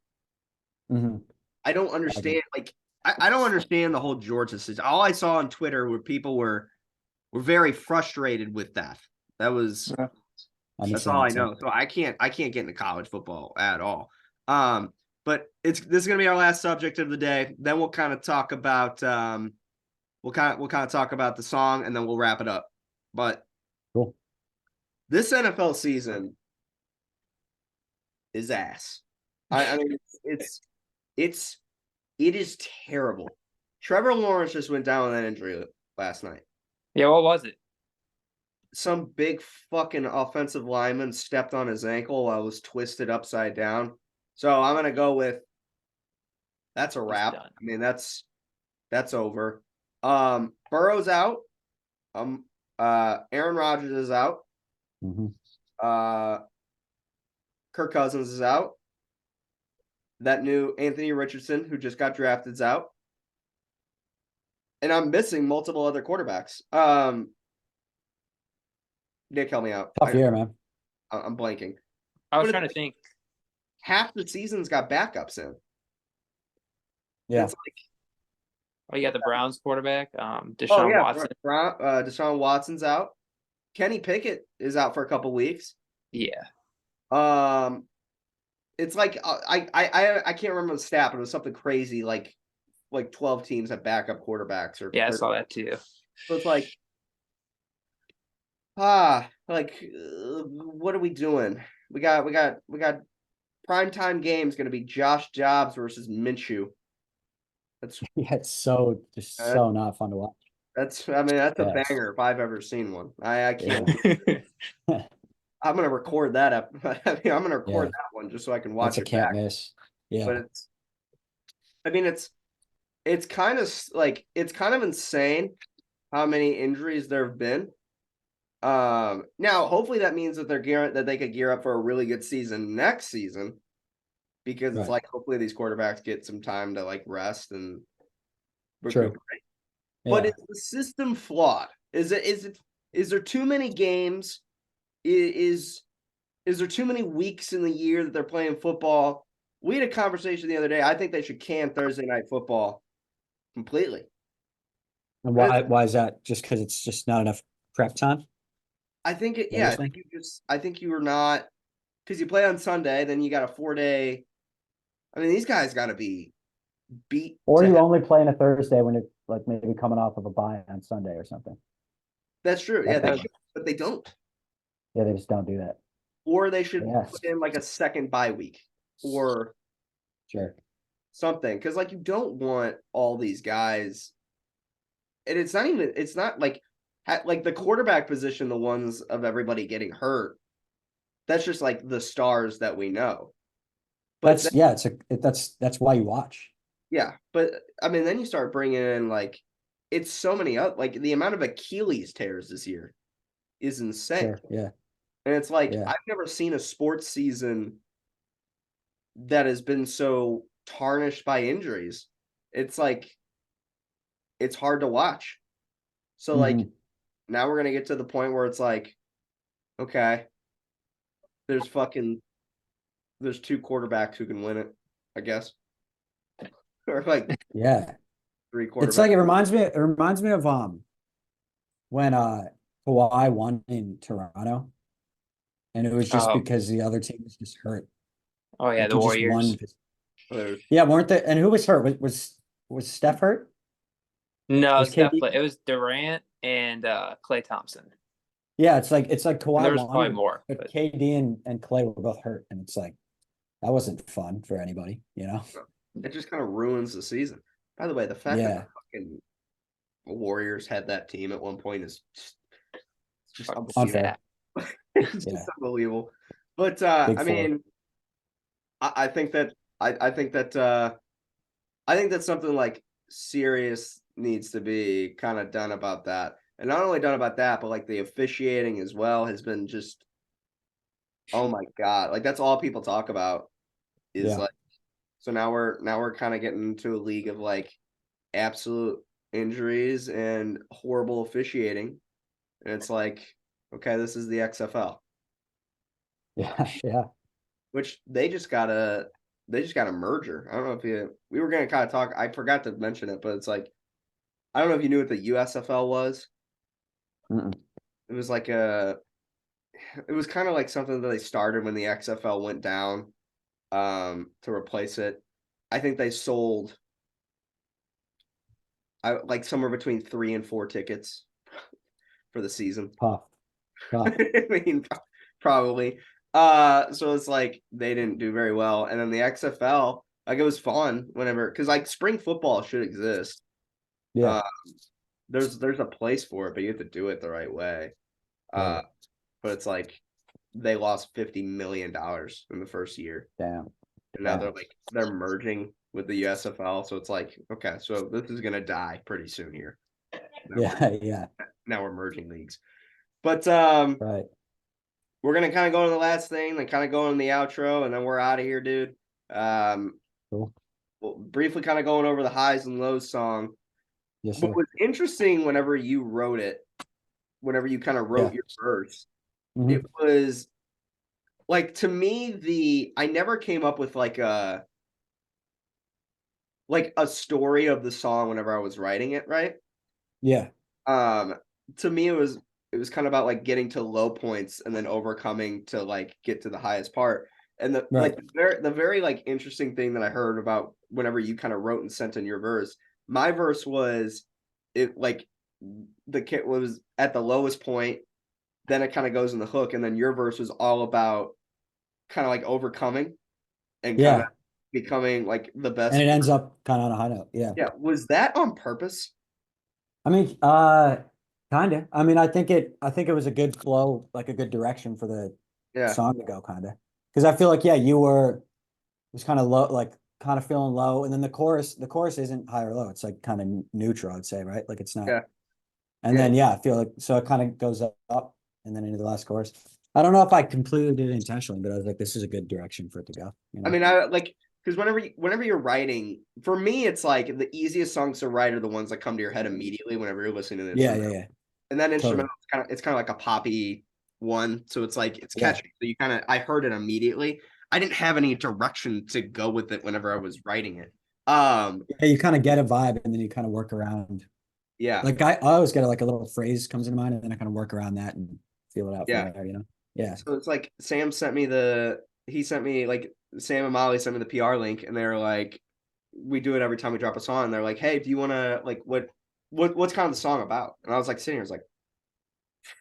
Hmm. I don't understand. Like, I don't understand the whole Georgia situation. All I saw on Twitter where people were very frustrated with that. That was that's all I know. So I can't get into college football at all. But this is gonna be our last subject of the day. Then we'll kind of talk about we'll kind of talk about the song and then we'll wrap it up. But Cool. This NFL season is ass. I mean, it is terrible. Trevor Lawrence just went down with that injury last night. Yeah, what was it? Some big fucking offensive lineman stepped on his ankle while it was twisted upside down. So I'm gonna go with that's a wrap. done. I mean, that's over. Burrow's out. Aaron Rodgers is out. Hmm. Kirk Cousins is out. that new Anthony Richardson, who just got drafted, is out. And I'm missing multiple other quarterbacks. Nick, help me out. Tough year, man. I'm blanking. I was But trying to it's think. half the season's got backups in. Yeah. It's like, Oh, you got the Browns quarterback, Deshaun oh yeah, Watson. Deshaun Watson's out. Kenny Pickett is out for a couple weeks. Yeah. It's like I can't remember the stat, but it was something crazy like 12 teams have backup quarterbacks or Yeah, I saw that too. So it's like what are we doing? We got primetime games going to be Josh Jobs versus Minshew. That's Yeah, it's so not fun to watch. that's Yeah. a banger if I've ever seen one. I can't. I'm gonna record that up. I'm gonna record that one just so I can watch That's a it can't back. miss. Yeah. But it's kind of like it's kind of insane how many injuries there have been. Now hopefully that means that that they could gear up for a really good season next season, because it's Right. like hopefully these quarterbacks get some time to like rest and True. recuperate. But Yeah. is the system flawed? Is there too many games? Is there too many weeks in the year that they're playing football? We had a conversation the other day. I think they should can Thursday night football completely. And why is that? Just because it's just not enough prep time? I think it. That Yeah, is one? I think you are not, because you play on Sunday, then you got a 4-day. I mean, these guys got to be beat. Or to you hell. only play on a Thursday when you're like maybe coming off of a bye on Sunday or something. That's true. Yeah, That- they should, but they don't. Yeah, they just don't do that. Or they should Yes. put in like a second bye week or Sure. something, because like you don't want all these guys. And it's not even. It's not like the quarterback position. The ones of everybody getting hurt. That's just like the stars that we know. But That's why you watch. yeah, but I mean, then you start bringing in like it's so many other, like the amount of Achilles tears this year is insane. Sure. Yeah. And it's like Yeah. I've never seen a sports season that has been so tarnished by injuries. It's like it's hard to watch. So like Mhm. now we're gonna get to the point where it's like, okay, there's two quarterbacks who can win it, I guess. Or like Yeah. three quarterbacks. It's like it reminds me of when Kawhi won in Toronto. And it was just Oh. because the other team was just hurt. Oh yeah, Like, the he just Warriors. won because- Yeah, weren't they? And who was hurt? Was Steph hurt? No, Was it KD? was Durant and Clay Thompson. Yeah, it's like Kawhi And there was won, probably more, but but KD and Clay were both hurt, and it's like that wasn't fun for anybody, you know? It just kind of ruins the season. By the way, the fact that Yeah. the fucking Warriors had that team at one point is just Unfair. it's Yeah. just unbelievable. But Big I four. mean, I think that I think that something like serious needs to be kind of done about that. And not only done about that, but like the officiating as well has been just, oh my God. Like that's all people talk about is Yeah. like, so now we're kind of getting into a league of like absolute injuries and horrible officiating. And it's like, okay, this is the XFL, Yeah, yeah. which they just got a merger. I don't know if we were going to kind of talk. I forgot to mention it, but it's like, I don't know if you knew what the USFL was. Mm-mm. It was like it was kind of like something that they started when the XFL went down to replace it. I think they sold like somewhere between 3 and 4 tickets for the season. Tough. I mean, probably. So it's like they didn't do very well. And then the XFL, like it was fun whenever, because like spring football should exist. Yeah. There's a place for it, but you have to do it the right way. Right. But it's like they lost $50 million in the first year. Damn. And now Yeah. they're merging with the USFL. So it's like, okay, so this is gonna die pretty soon here. Yeah. Now we're merging leagues. But Right. we're gonna kind of go to the last thing, then kind of go in the outro, and then we're out of here, dude. Cool. Well, briefly kind of going over the highs and lows song. Yes, sir. What was interesting whenever you wrote it, whenever you kind of wrote Yeah. your verse, Mhm. it was like, to me, I never came up with like a story of the song whenever I was writing it, right? Yeah. Um, to me, it was kind of about like getting to low points and then overcoming to like get to the highest part. And Right. the very like interesting thing that I heard about whenever you kind of wrote and sent in your verse, my verse was it like the kit was at the lowest point, then it kind of goes in the hook, and then your verse was all about kind of like overcoming and kind of Yeah. becoming like the And best. it ends up kind of on a high note. Yeah. Yeah, was that on purpose? I mean, kind of. I mean, I think it was a good flow, like a good direction for the Yeah, song to go, kind of. Because I feel like, yeah, you were it was kind of low, like kind of feeling low, and then the chorus isn't high or low. It's like kind of neutral, I'd say, right? Like it's not. yeah, And yeah. then yeah, I feel like so it kind of goes up and then into the last chorus. I don't know if I completely did it intentionally, but I was like, this is a good direction for it to go. You I know? mean, I like because whenever you're writing, for me, it's like the easiest songs to write are the ones that come to your head immediately whenever you're listening to the Yeah, instrumental. yeah, And that totally. instrumental it's kind of like a poppy one, so it's like it's Yeah. catchy. So I heard it immediately. I didn't have any direction to go with it whenever I was writing it. Yeah, you kind of get a vibe and then you kind of work around. Yeah, Like I always get like a little phrase comes into mind and then I kind of work around that and feel it out from yeah. there, you know? Yeah. So it's like he sent me like Sam and Molly sent me the PR link, and they were like, we do it every time we drop a song. And they're like, hey, do you want to like what's kind of the song about? And I was like sitting here, I was like,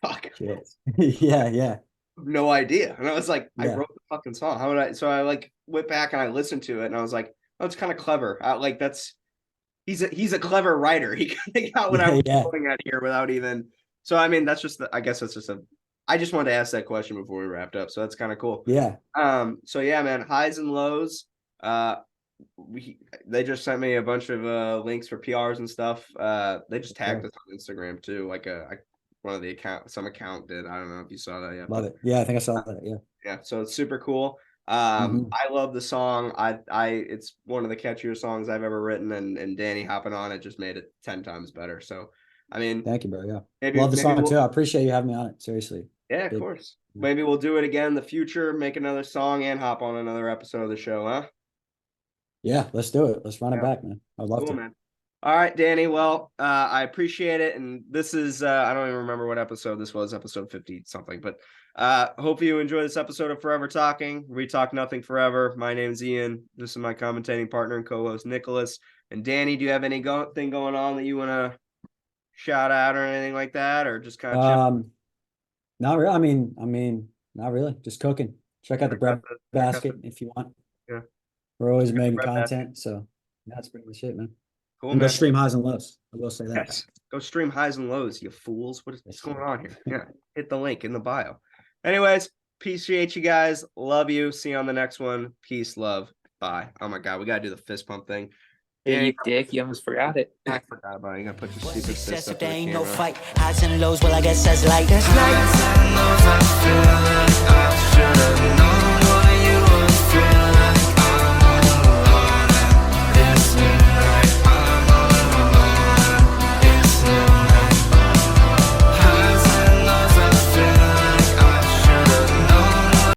fuck, Shit. Yeah, yeah. no idea. And I was like, I Yeah. wrote the fucking song. How would I? So I like went back and I listened to it, and I was like, oh, it's kind of clever. Like that's he's a clever writer. He kind of got what I Yeah, was yeah. going at here without even. So I mean, that's just I guess that's just a. I just wanted to ask that question before we wrapped up, so that's kind of cool. Yeah. So yeah, man, highs and lows. They just sent me a bunch of links for PRs and stuff. They just tagged Sure. us on Instagram too, like one of the some account did. I don't know if you saw that yet. Love But it. Yeah, I think I saw that. Yeah. yeah, so it's super cool. Mhm. I love the song. It's one of the catchier songs I've ever written, and Danny hopping on it just made it 10 times better. So, I mean, Thank you, bro. Yeah. maybe Love the maybe song we'll too. I appreciate you having me on it. Seriously. yeah, of Big. course. Maybe we'll do it again in the future, make another song and hop on another episode of the show, huh? Yeah, let's do it. Let's run it Yeah. back, man. I'd love Cool, to. man. All right, Danny. Well, I appreciate it. And this is I don't even remember what episode this was, episode 50 something, but hope you enjoy this episode of Forever Talking. We talk nothing forever. My name's Ian. This is my commentating partner and co-host Nicholas. And Danny, do you have any thing going on that you want to shout out or anything like that, or just kind of chill? Not really. I mean, not really. Just cooking. Check out the bread basket if you want. Yeah. We're always making bread basket. content, so that's pretty much it, man. Cool, And go man. stream highs and lows. I will say that. Yes. Go stream highs and lows, you fools. What's Yes, going sir. on here? Yeah. Hit the link in the bio. Anyways, appreciate you guys. Love you. See you on the next one. Peace, love. Bye. Oh my God, we gotta do the fist pump thing. Yeah, Danny, you dick. You almost forgot it. I forgot about it. You gotta put your stupid fist Success up if there in the ain't no camera. fight. Highs and lows, well, I guess that's life. Highs and lows, I feel like I should've known.